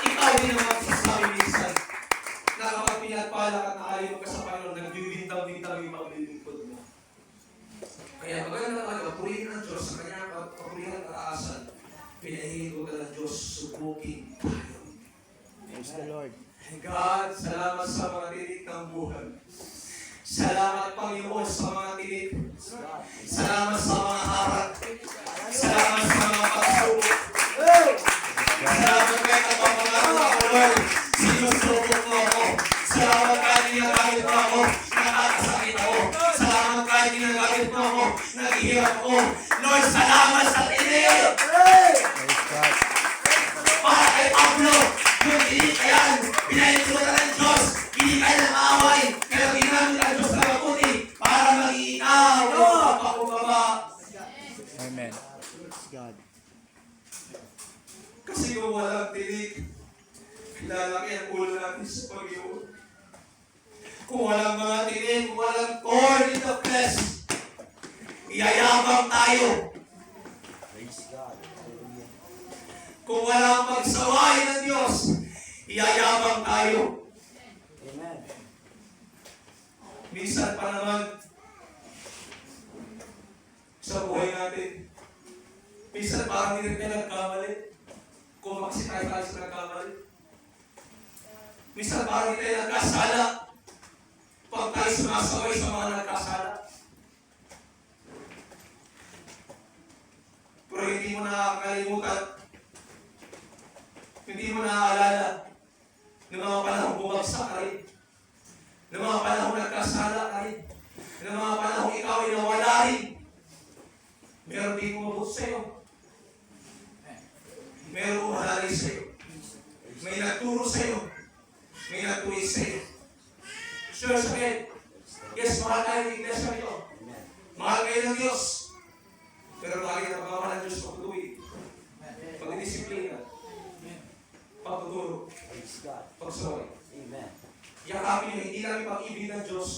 Ikaw din ang magsasabi minsan na kapag pinagpala ka at nakalimutan ka sa Panginoon, nagbibintang-bintang yung maglilingkod mo. Kaya maganda talaga, purihin ng Diyos sa kanyang kapurihan at kataasan. Pinahihintulungan ka ng Diyos, subukin tayo. Praise the Lord. God, salamat sa mga tinik ng buhay. Salamat, Panginoon, sa mga tinik. Salamat sa mga harap. Salamat sa mga pagsubok. Salamat kahit ang papangarap ako, Lord. Sinusubok mo ako. Salamat kahit ginagamit mo ako. Nakakasakit ako. Salamat kahit ginagamit mo ako. Naghihirap ako. Lord, salamat sa tinik. Praise God. Para kay Pablo, yung tinik na yan, pinahintulutan ng Diyos. Hindi kayo ng away. Kaya ginamit ang Diyos na mabuti para maging ikaw. Pagpapakubaba. Amen. Praise God. Kasi kung walang tinik, lalaki ang ulo natin sa Panginoon. Kung walang mga tinik, kung walang core in the flesh, iyayabang tayo. Praise God. Hallelujah. Kung walang pagsawahin ng Diyos, iyayabang tayo. Amen. Minsan pa naman, sa buhay natin, minsan parang hindi rin tayo nagkamali. Kung kasi tayo sa nagkamali. Minsan parang hindi tayo nagkasala. Pag tayo sumasaway sa mga nagkasala. Pero hindi mo nakakalimutan. Hindi mo naaalala ng mga panahong bumagsak ka rin. Ng mga panahong nagkasala ka rin. Ng mga panahong ikaw ay nawala rin. Meron din umabot sa'yo. Meron umalali sa'yo. May nagturo sa'yo. May nagtulis sa'yo. Sure, sabihin. Yes, mahal tayo ng iglesia nito. Amen. Mahal kayo ng Diyos. Pero lagi na pagmamahal ng Diyos pagtutuwi. Pagdisiplina. Pagtuturo. Praise God. Pagsaway. Amen. Yakapin niyo, hindi lang yung pag-ibig ng Diyos,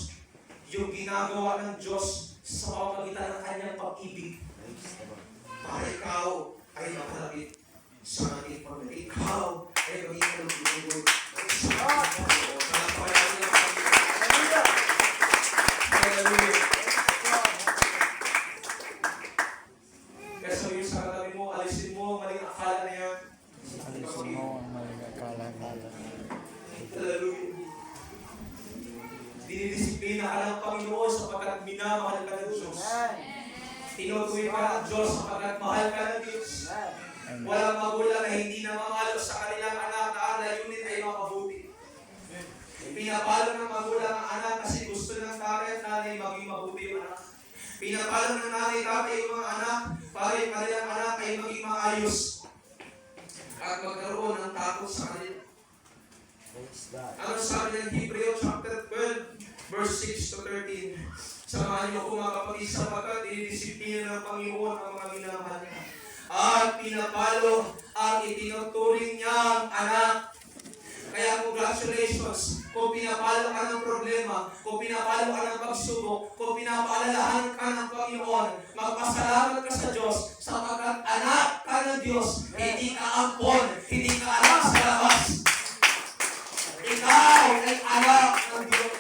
yung ginagawa ng Diyos sa pamamagitan ng kanyang pag-ibig. Praise the Lord. Para ikaw ay mapalapit sa ating pamilya. Ikaw ay maging kalugod sa ating Panginoon. Palapayan niyo ang Panginoon. Hallelujah. Kaya sabihin sa katabi mo, alisin mo ang maling akala na yan. Alisin mo ang maling akala-akala. Hallelujah. Dinidisiplina ka ng Panginoon sapagkat minamahal ka ng Diyos. Tinutuwi ka ng Diyos sapagkat mahal ka ng Diyos. Amen. Walang magulang na hindi namamalo sa kanilang anak na ang layunin ay makabuti. Pinapalo ng magulang ang anak kasi gusto ng tatay at nanay maging mabuti yung anak. Pinapalo ng nanay at tatay yung mga anak para yung kanilang anak ay maging maayos. At magkaroon ng takot sa kanila. Praise God. Ano sabi ng Hebreo chapter 12, verse 6 to 13? Samahan niyo kung mga kapatid sapagkat dinidisiplina ng Panginoon ang mga minamahal niya. At pinapalo ang itinuturing niyang anak. Kaya congratulations kung pinapalo ka ng problema, kung pinapalo ka ng pagsubok, kung pinapaalalahan ka ng Panginoon, magpasalamat ka sa Diyos sapagkat anak ka ng Diyos, hindi ka ampon, hindi ka anak sa labas. Ikaw ay anak ng Diyos.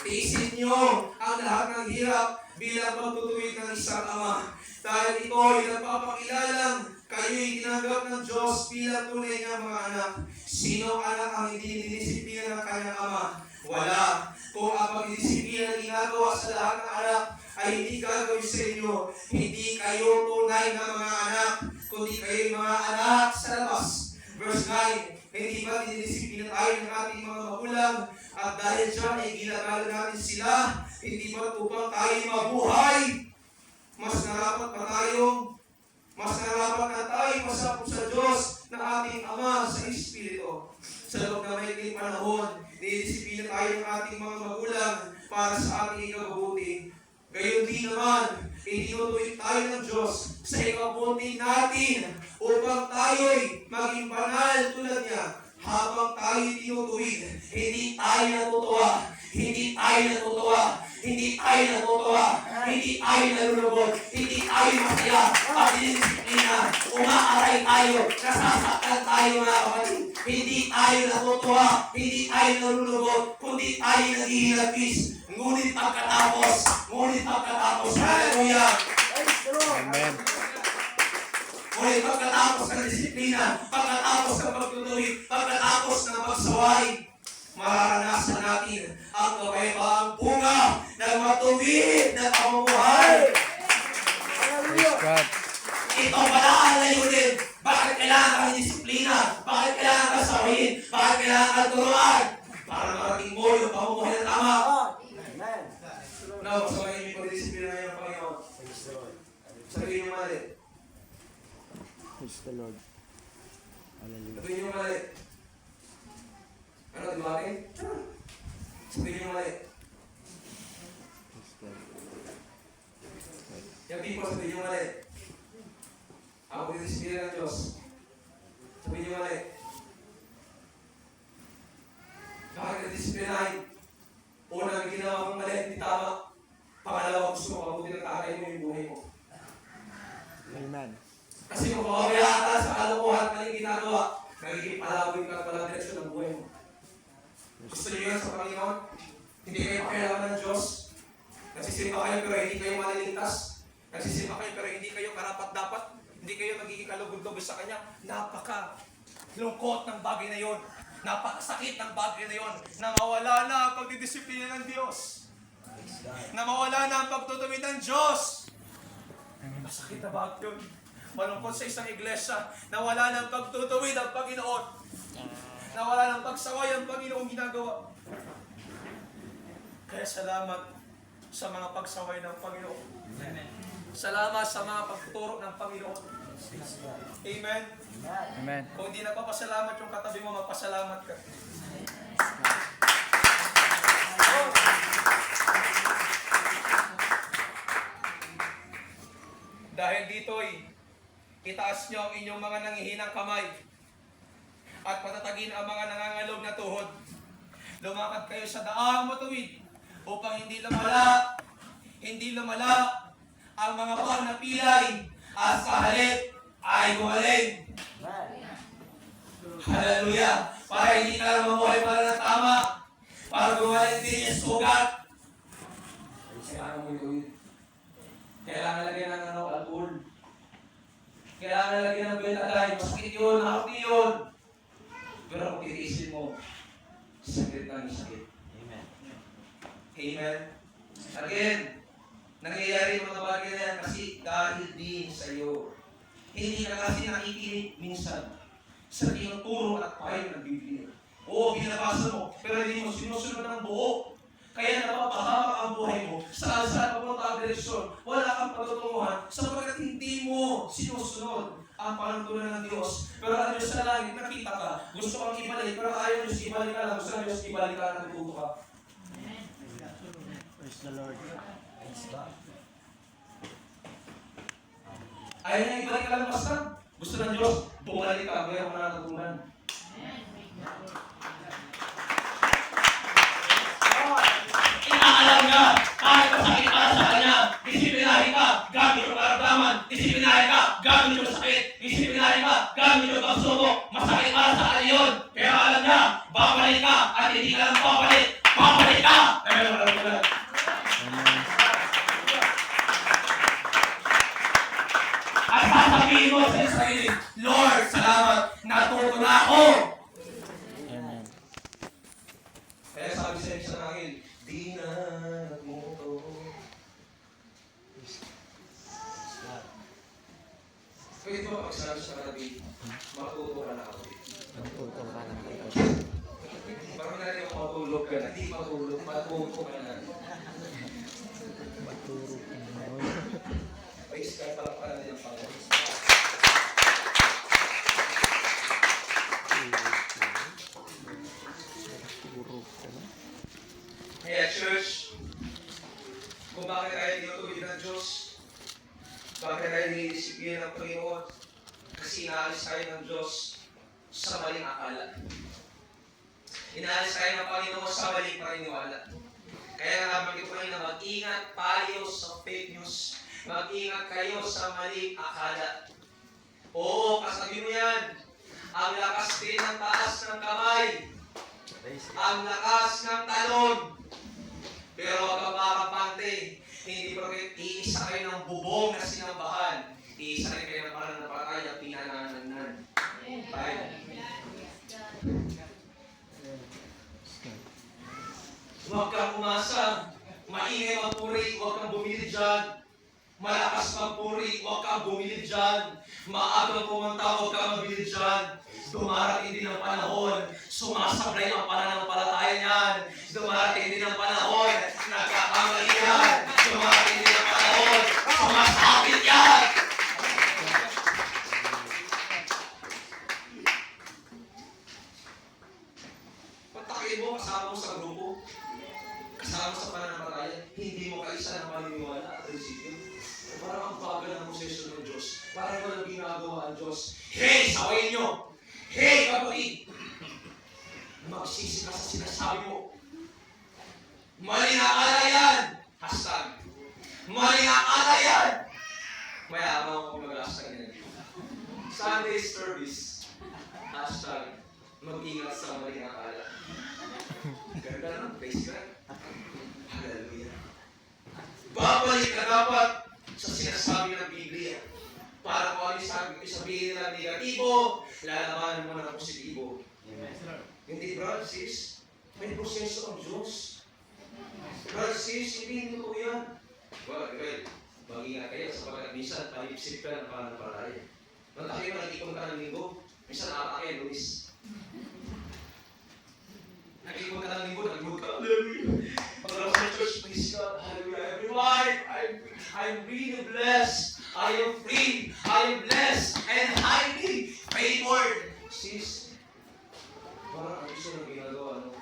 Tiisin niyo ang lahat ng hirap bilang pagtutuwid ng isang ama. Dahil ito ay nagpapakilalang kayo'y tinanggap ng Diyos bilang tunay na mga anak. Sino anak ang hindi dinidisiplina ng kanyang ama? Wala. Kung ang pagdidisiplina na ginagawa sa lahat ng anak ay hindi gagawin sa inyo, hindi kayo tunay na mga anak, kundi kayo'y mga anak sa labas. Verse 9, hindi ba dinidisiplina tayo ng ating mga magulang at dahil dyan ay ginagalan natin sila, hindi ba upang tayo mabuhay? Mas narapat na tayo pasapot sa Diyos na ating Ama sa Espiritu. Sa loob na may panahon, dinidisiplina tayo ng ating mga magulang para sa ating ikabubuti. Gayon din naman, itinutuloy tayo ng Diyos sa ikabubuti natin upang tayo'y maging banal tulad niya. Habang tayo'y tinutuwid, hindi tayo natutuwa, hindi tayo nalulubog, hindi tayo masaya, at dinidisiplina, umaaray tayo, nasasaktan tayo mga kapatid. Hindi tayo natutuwa, hindi tayo nalulubog, kundi tayo naghihilabis. Ngunit pagkatapos, hallelujah! Praise the Lord. Amen. Ngunit pagkatapos ng disiplina, pagkatapos ng pagtutuloy, pagkatapos ng pagsaway, mararanasan natin ang kabayaang bunga ng matuwid na pamumuhay. Praise God. Ito pala ang layunin. Bakit kailangan kang disiplina? Bakit kailangan kang sawayin? Bakit kailangan kang turuan? Para marating mo yung pamumuhay na tama. Amen. Now, sawayin mo yung pagdisiplina ng Panginoon. Praise the Lord. Sabihin niyo mali. Praise the Lord. Hallelujah. Sabihin niyo mali. Ano, di ba akin? Sabihin niyo mali. Praise God. Yung people, sabihin niyo mali. Ako pagdisiplina ng Diyos. Sabihin niyo mali. Bakit ka-disiplinahin? Una, may ginawa kong mali, hindi tama. Pangalawa, gusto mo kabuti ng tatay mo yung buhay mo. Amen. Kasi kung makabayaan ka sa kalokohan ka yung ginagawa, nagiging palawin ka at walang direksyon ng buhay mo. Gusto niyo yan sa Panginoon? Hindi kayo pakialaman ng Diyos. Nagsisimba kayo pero hindi kayo maliligtas. Nagsisimba kayo pero hindi kayo karapat-dapat. Hindi kayo magiging kalugod-lugod sa Kanya. Napaka-lungkot ng bagay na yon. Napakasakit ng bagay na yon. Na mawala na ang pagdidisiplina ng Diyos. Na mawala na ang pagtutuwid ng Diyos. Masakit na bagay yun. Malungkot sa isang iglesia na wala ng pagtutuwid ang Panginoon. Na wala ng pagsaway ang Panginoon ginagawa. Kaya salamat sa mga pagsaway ng Panginoon. Salamat sa mga pagtuturo ng Panginoon. Amen. Amen. Kung hindi nagpapasalamat yung katabi mo, magpasalamat ka. Dahil dito'y itaas niyo ang inyong mga nangihinang kamay at patatagin ang mga nangangalog na tuhod. Lumakad kayo sa daang matuwid upang hindi lumala ang mga buwan na pilay at sa halip ay gumaling. Hallelujah! Para hindi ka lang mamuhay para ng tama, para gumaling din yung sugat. Kailangan mo yung kailangan lagyan ng alcohol. Kailangan lagyan ng betadine. Masakit yun, nakakti yun. Pero kung titiisin mo, sakit lang yung sakit. Amen. Amen. Again, nangyayari yung mga bagay na yan kasi dahil din sa iyo. Hindi ka kasi nakikinig minsan sa tinuturo at payo ng Biblia. Oo, binabasa mo, pero hindi mo sinusunod ng buo. Kaya napapahamak ang buhay mo sa saan papunta ang direksyon. Wala kang patutunguhan sapagkat hindi mo sinusunod ang panuntunan ng Diyos. Pero ang Diyos sa langit, nakita ka. Gusto kang ibalik, pero ayaw Diyos ibalik ka lang. Gusto ng Diyos ibalik ka, natututo ka. Praise the Lord. Praise God. Ayaw niya ibalik ka lang basta. Gusto ng Diyos, bumalik ka. Mayroon ka na natutunan. Inaalam niya, kahit masakit para sa kanya, disiplinari ka, gamit yung karamdaman, disiplinari ka, gamit yung sakit, disiplinari ka, gamit yung pagsubok, masakit para sa kanya yun. Pero alam niya, babalik ka, at hindi ka lang babalik ka! Amen. Amen. At sasabihin mo sa sarili, sa isang angin, di na nagmuto. Pwede ba pagsabi sa katabi, matuto ka na kapatid? Matuto ka na kayo. Parang natin yung matulog ka na, di matulog, matuto ka na. Maturo ka na. Ay, iskay pala pa natin ang Panginoon. Maturo ka na. Kaya church, kung bakit tayo tinutubig ng Diyos, bakit tayo nilisipin ng Panginoon, kasi inaalis tayo ng Diyos sa maling akala. Inaalis tayo ng Panginoon sa maling paniniwala. Kaya nabanggit ko na mag-ingat tayo sa fake news. Mag-ingat kayo sa maling akala. Oo, kasabi mo yan. Ang lakas din ng taas ng kamay. Ang lakas ng talon. Pero huwag kang makakapante. Hindi porket iisa kayo ng bubong na sinambahan. Iisa rin kayo ng pananampalataya, pinanananan. Bye. Huwag kang umasa. Maingay magpuri, huwag kang bumili dyan. Malakas magpuri, huwag kang bumili dyan. Maagang pumunta, huwag kang mabili dyan. Dumarating din ang panahon, sumasablay ang pananampalataya niyan. Dumarating din ang panahon, nagkakamali yan. Dumarating din ang panahon, sumasakit yan. Patakin mo, kasama mo sa grupo. Kasama sa pananampalataya, hindi mo kaisa ng paniniwala at prinsipyo. Parang ang bagal ng proseso ng Diyos. Parang walang ginagawa ang Diyos. Hey, sawayin nyo! Hey, kapatid! Magsisi ka sa sinasabi mo. Mali na akala yan! Hashtag. Mali na akala yan! Mayaman ako mag-hashtag yan. Sunday service. Hashtag. Mag-ingat sa mali na akala. Ganda naman, praise God. Hallelujah. Babalik ka dapat sa sinasabi ng Biblia. Para kung ano yung sabihin nila negatibo, lalabanan mo ng positibo. Hindi, brother, sis. May proseso ang Diyos. Brother, sis, hindi ko yan. Well, mag-ingat kayo sapagkat minsan palipsip ka ng pananampalataya. Nagtakay mo, nag-ikon ka ng linggo. Minsan nakakaya, Luis. Nag-ikon ka ng linggo, nag-load ka. Hallelujah. Pagkala sa church, praise God. Hallelujah. Everyone, I'm really blessed. I am free, I am blessed, and highly favored. Sis, parang ang gusto ng ginagawa, no?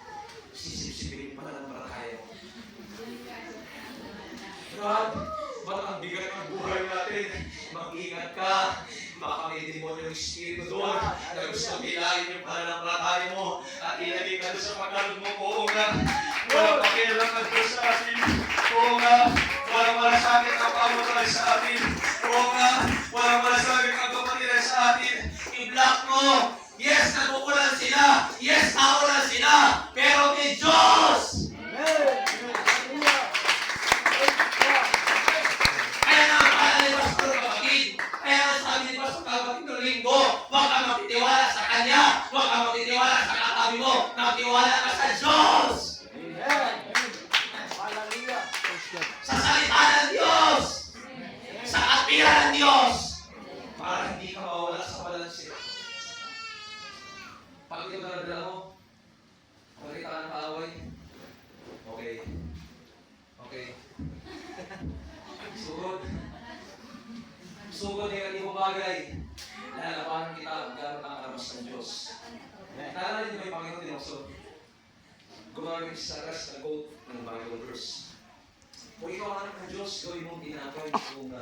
Sisip-sipin pa ng parakaya. God, ba't ang bigat ng buhay natin? Mag-ingat ka. Baka may demonyo ng espiritu doon na gusto bilangin yung pananampalataya mo at ilagay ka doon sa pagkalog mo. Oo nga, walang pakialam ka doon sa atin. Oo nga, walang malasakit ang pamutay sa atin. Oo nga, walang malasakit ang kapatiran sa atin. I-block mo. Yes, nakukulan sila. Yes, nakukulan sila. Pero may Diyos! Kaya nga, ni Pastor kapatid. Kaya nga sabi ni Pastor kapatid ng linggo, huwag kang magtitiwala sa Kanya. Huwag kang magtitiwala sa katabi mo. Magtiwala ka sa Diyos. Sa salita ng Diyos. Sa katwiran ng Diyos. Para hindi ka mawala sa balanse. Pag ito na mo, makita ka ng kaaway. Okay. Okay. Sugod negatibo bagay. Lalabanan kita gamit ang armas ng Diyos. Naalala niyo ba yung Panginoon tinokso? Gumamit sa aras na quote ng Bible verse. Kung ikaw ang anak ng Diyos, gawin mong tinapay kung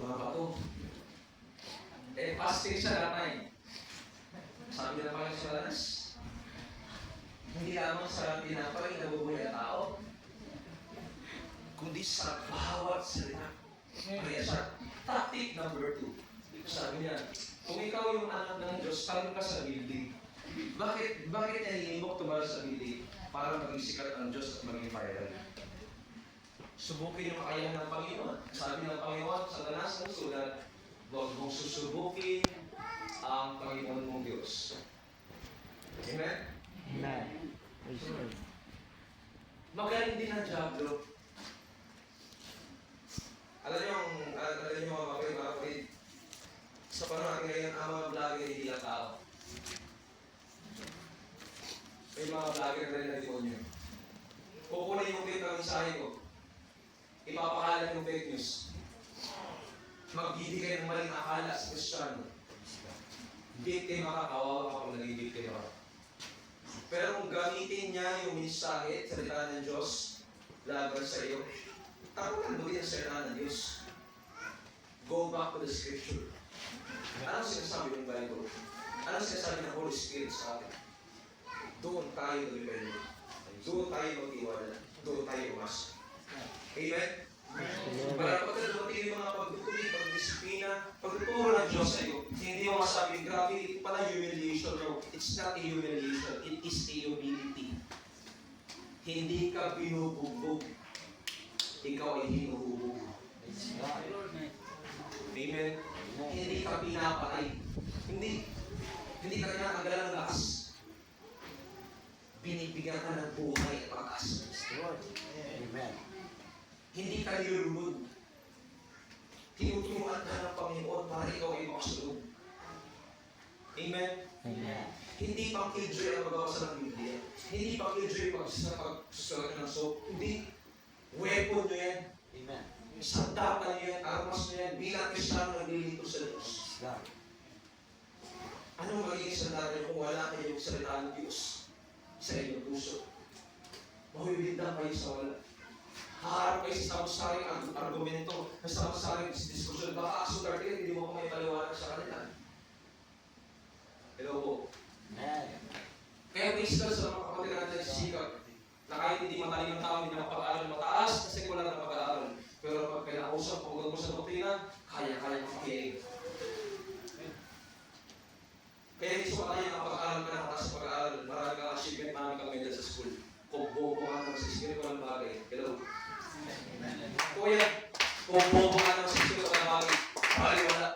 bato. Fasting siya lamay. Sabi na Panginoon sa aras, hindi lamang sa tinapay nabubuhay ang tao, kundi sa bawat salita. Kaya siya, tactic number 2. Sabi niya, kung ikaw yung anak ng Diyos, talong ka sa building. Bakit nahihimok tumalo sa building? Para maging sikat ang Diyos at maging viral. Subukin yung kakayahan ng Panginoon. Sabi ng Panginoon sa tanas ng sulat, huwag mong susubukin ang Panginoon mong Diyos. Amen? Amen. Magaling din ang Diablo. Alam niyo mga kapatid, sa panahon natin ngayon, ang mga vlogger hindi lang tao. May mga vlogger na rin na demonyo. Kukunin yung clip ng mensahe ko. Ipapakalan yung fake news. Magbibigay ng maling akala sa Kristiyano. Biktima ka, kawawa ka kung naging biktima ka. Pero kung gamitin niya yung mensahe, salita ng Diyos, laban sa iyo, tapunan mo din ang salita ng Diyos. Go back to the Scripture. Anong sinasabi ng Bible? Anong sinasabi ng Holy Spirit sa atin? Doon tayo mag-depende. Doon tayo mag-iwala. Doon tayo umasa. Amen? Para pagka dumating yung mga pagdutuli, pagdisiplina, pagtuturo ng Diyos sa iyo, hindi mo masabing, grabe, ito pala humiliation. No, it's not a humiliation. It is a humility. Hindi ka binubugbog. Ikaw ay hinuhubog. Amen? Hindi ka pinapatay. Hindi ka kinakagalan ng lakas. Binibigyan ka ng buhay at pag-asa. Amen. Hindi ka nilulunod. Tinuturuan ka ng Panginoon para ikaw ay makasulog. Amen? Amen. Hindi pang killjoy ang magbabasa ng Biblia. Hindi pang killjoy pagsusulat ng soap. Hindi. Weapon nyo yan. Amen. Sandapan nyo yan. Armas nyo yan. Bilang Kristiyano naglilito sa Diyos. Anong magiging sandapan kung wala kayong salita ng Diyos sa inyong puso? Mahuwilindan kayo sa wala. Haharap kayo sa samsaring argumento, sa samsaring diskusyon. Baka sugar kayo, hindi mo ko may paliwanag sa kanila. Hello po. Kaya physical sa mga kapatid natin sa sikap, na kahit hindi mataling ng tao, hindi na mapag-aaral mataas, kasi wala na mapag-aaral. Pero pag kailangan pagod mo sa doktrina, kaya-kaya mapakinig. Kaya hindi sa tayo nakapag-aaral ka na mataas sa pag-aaral, marami kang achievement namin kami dyan sa school. Kung bobo ka naman sa spiritual bagay. Hello? Kuya, kung bobo ka naman sa spiritual bagay, bali wala.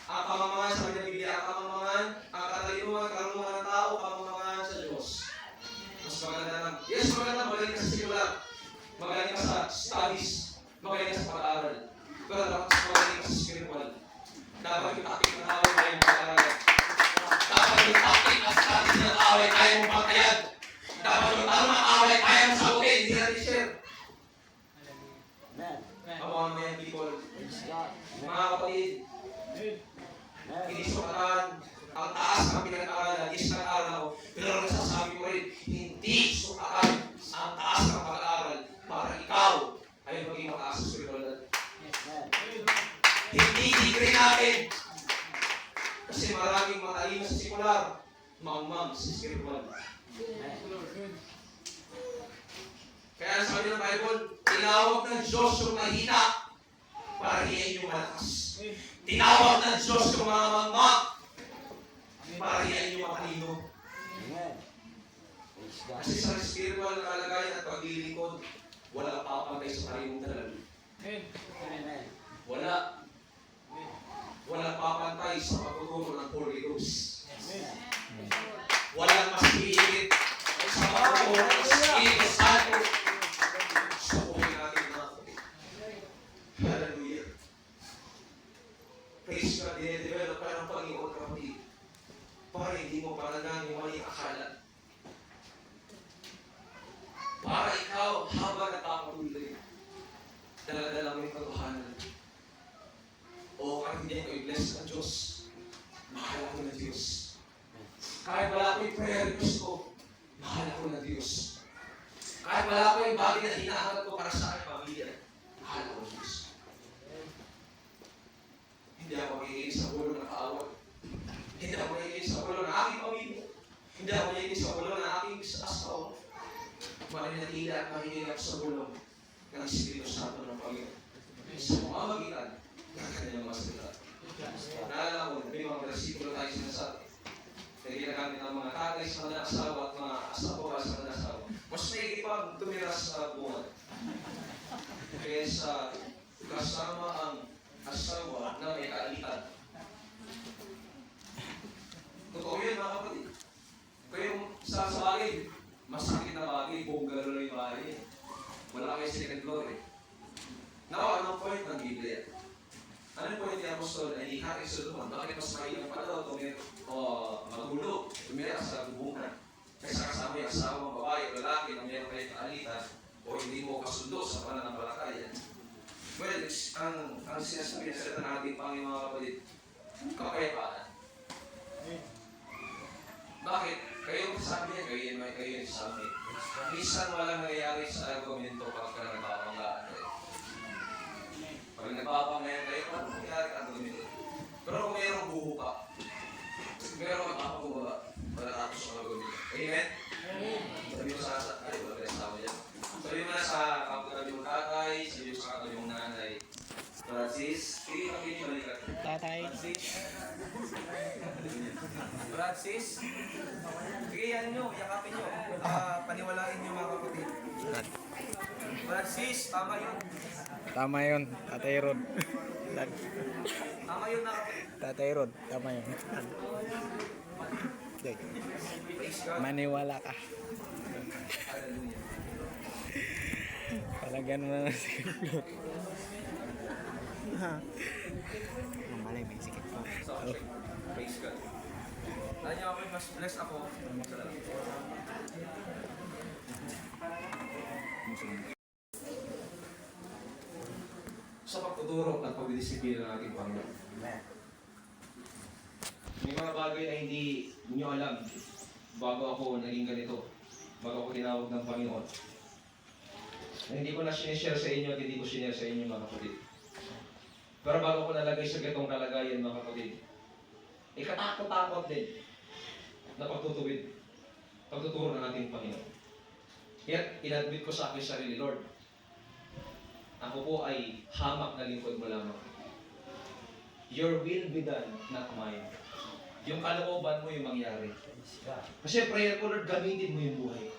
Ang kamamahan sa mga Biblia, ang kamamahan, ang katalinuhan, karunungan ng tao, kamamahan sa Diyos. Mas maganda ng, yes, maganda, magaling ka sa sikular, magaling ka sa studies, magaling ka sa pag-aaral. Pero dapat mas magaling ka sa spiritual. Dapat yung taktik ng away tayo mong pag-aaral. Dapat yung taktik at studies ng away tayo mong pag-ayad. Dapat yung tamang away tayo mong sagutin, hindi natin share. Mga mga people, mga kapatid, hindi sukatan, ang taas ng pinag-aaralan, is nag-aaral ako, pero nasasabi ko rin, hindi sukatan ang taas ng pag-aaral para ikaw ay maging mataas sa spiritualidad. Hindi degree natin. Kasi maraming matalino sa sekular, mamam sa spiritual. Kaya sabi ng Bible, tinawag ng Diyos yung mahina para hiyain yung malakas. Tinawag ng Diyos yung mga mangma para hiyain yung matalino. Kasi sa spiritual na kalagayan at paglilingkod, wala papantay sa karimong dalal. Wala papantay sa pagtuturo ng Holy Ghost. Walang mas hihigit sa pagtuturo ng Espiritu Santo. Subukin natin mga kapatid. Hallelujah. Praise God, dinedevelop ka ng Panginoon kapatid. Para hindi mo palagan yung maling akala. Para ikaw, habang nagpapatuloy, dala-dala mo yung katotohanan. O kahit hindi ako i-bless ng Diyos, mahal ako ng Diyos. Kahit wala ko yung prayer request ko, mahal ako ng Diyos. Kahit wala ko yung bagay na hinahanap ko para sa aking pamilya, mahal ako ng Diyos. Hindi ako makikinig sa ulo ng kaaway. Hindi ako makikinig sa ulo ng aking pamilya. Hindi ako makikinig sa ulo ng aking asawa. Maninatili at makikinig ako sa ulo ng Espiritu Santo ng Panginoon. Sa pamamagitan ng kanyang mga salita. Naalala ko, may mga versikulo tayo sinasabi. Na ginagamit ng mga tatay sa mga asawa at mga asawa sa mga asawa. Mas maigi pa tumira sa buwan. Kaysa kasama ang asawa na may kaalitan. Totoo yun mga kapatid. Kaya yung sa bagay, Mas sakit na bagay, buong gano'n lang yung bahay. Wala kayo second floor eh. Now, anong point ng Biblia? Anong point ni Apostol ay Hari Solomon? Bakit mas mainam pa daw magulo, tumira sa bubungan? Kaysa kasama yung asawa, babae, lalaki na meron kayo kaalitan o hindi mo kasundo sa pananampalataya. Well, ang sinasabi na sa ating Panginoon mga kapatid, kapayapaan. Bakit? Kayo sabi niya, kayo yung sabi. Minsan walang nangyayari sa argumento pagka nagbabanggaan kayo. Pag nagbabanggaan kayo, ano nangyayari ka argumento? Pero kung mayroong buho ka, mayroong magpapagubaba, matatapos ang argumento. Amen? Sabi mo sa ay, wala ka sa dyan. Sabi mo na sa katabi mong tatay, sabi mo sa katabi mong nanay. Francis, sige kami niyo balikat. Tatay. Francis, sige yan nyo, yakapin nyo. Paniwalain nyo mga kapatid. Francis, tama yun. Tama yun, Tatay Rod. Tama yun na kapatid. Tatay Rod, tama yun. Okay. Praise God. Maniwala ka. Hallelujah. Palagyan mo na sa floor. Malay, may sikit pa. So, praise God. Alam niyo ako, mas blessed ako. Salamat. Sa pagtuturo at pagdidisiplina ng ating Panginoon. Amen. May mga bagay na hindi niyo alam bago ako naging ganito, bago ako tinawag ng Panginoon. Na hindi ko na sinishare sa inyo at hindi ko sinare sa inyo mga kapatid. Pero bago ko nalagay sa ganitong kalagayan mga kapatid, ikatakot-takot din na pagtuturo ng ating Panginoon. Kaya inadmit ko sa aking sarili, Lord, ako po ay hamak na lingkod mo lamang. Your will be done, not mine. Yung kalooban mo yung mangyari. Kasi prayer ko, Lord, gamitin mo yung buhay ko.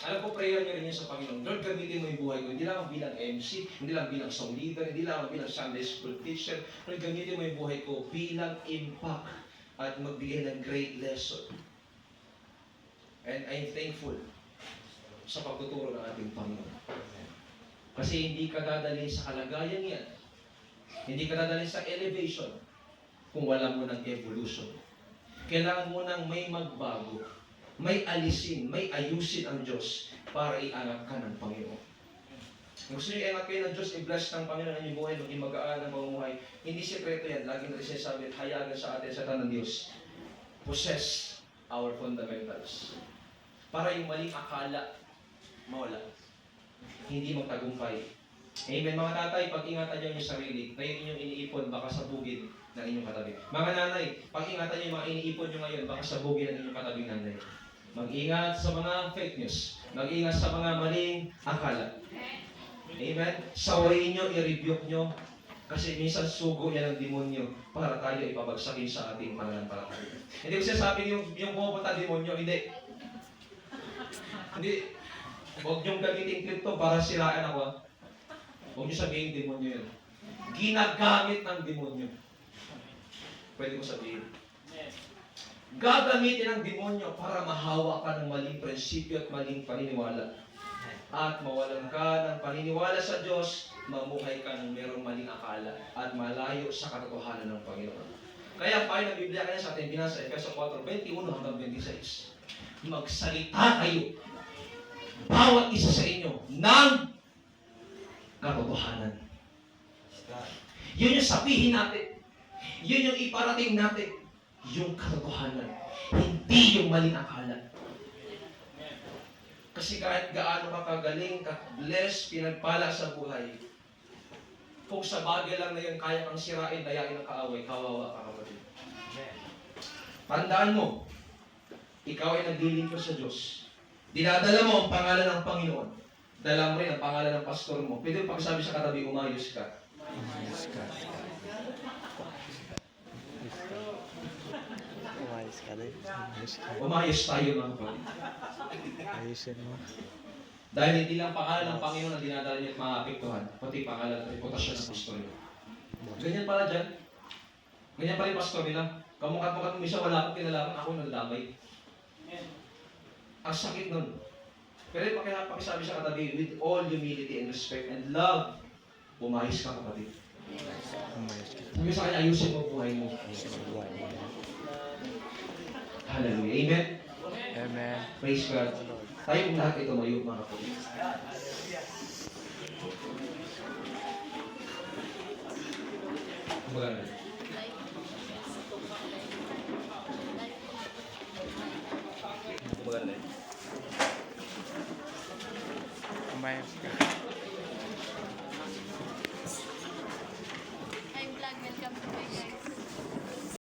Alam ko, prayer niyo rin yun sa Panginoon. Lord, gamitin mo yung buhay ko. Hindi lang bilang MC, hindi lang bilang song leader, hindi lang bilang Sunday school teacher. Lord, gamitin mo yung buhay ko bilang impact at magbigay ng great lesson. And I'm thankful sa pagtuturo ng ating Panginoon. Kasi hindi ka dadalhin sa kalagayan yan. Hindi ka dadalhin sa elevation kung wala mo ng evolution. Kailangan mo nang may magbago, may alisin, may ayusin ang Diyos para iangat ka ng Panginoon. Kung gusto nyo iangat kayo ng Diyos, i-bless ng Panginoon ang inyong buhay, maging magaan ang pamumuhay. Hindi sekreto yan. Lagi na rin sinasabi at hayagan sa atin sa tanang Diyos. Possess our fundamentals. Para yung maling akala, mawala. Hindi magtagumpay. Amen. Mga tatay, pag-ingatan nyo yung sarili, na yung inyong iniipon, baka sabugin ng inyong katabi. Mga nanay, pag-ingatan nyo yung mga iniipon nyo ngayon, baka sabugin ng inyong katabing nanay. Mag-ingat sa mga fake news. Mag-ingat sa mga maling akala. Amen. Sawayin nyo, i-rebuke nyo, kasi minsan sugo yan ng demonyo para tayo ipabagsakin sa ating pananampalataya. Hindi ko sinasabi yung pupunta demonyo, hindi. Hindi. Huwag niyong gamitin clip to para siraan ako. Huwag niyo sabihin demonyo yun. Ginagamit ng demonyo. Pwede ko sabihin. Gagamitin ng demonyo para mahawa ka ng maling prinsipyo at maling paniniwala. At mawalan ka ng paniniwala sa Diyos, mamuhay ka ng merong maling akala at malayo sa katotohanan ng Panginoon. Kaya payo ng Biblia kaya sa ating binasa, Efeso 4:21 hanggang 26. Magsalita kayo, bawat isa sa inyo, ng katotohanan. Yun yung sabihin natin. Yun yung iparating natin. Yung katotohanan. Hindi yung maling akala. Kasi kahit gaano ka kagaling, ka-bless, pinagpala sa buhay, kung sa bagay lang na yun kaya kang sirain, dayain ng kaaway, kawawa ka kapatid. Tandaan mo, ikaw ay naglilingkod sa Diyos. Dinadala mo ang pangalan ng Panginoon. Dala mo rin ang pangalan ng pastor mo. Pwede mo pagsabi sa katabi, umayos ka. Umayos ka. Umayos ka din. Umayos ka. Umayos tayo mga kapatid. Ayusin mo. Dahil hindi lang pangalan ng Panginoon ang dinadala niya at maapektuhan, pati pangalan at reputasyon ng pastor niyo. Ganyan pala dyan. Ganyan pala yung pastor nila. Kamukha-mukha kung isa wala akong kinalaman, ako nadamay. Ang sakit nun. Pero pakisabi sa katabi, with all humility and respect and love, umayos ka kapatid. Umayos ka. Sabi sa kanya, ayusin mo ang buhay mo. Ayusin ang buhay mo. Hallelujah. Amen. Amen. Praise God. Tayong lahat ito mayo, mga kapatid. Maganda. Maganda. Umayos ka. Hi vlog, welcome to my guys.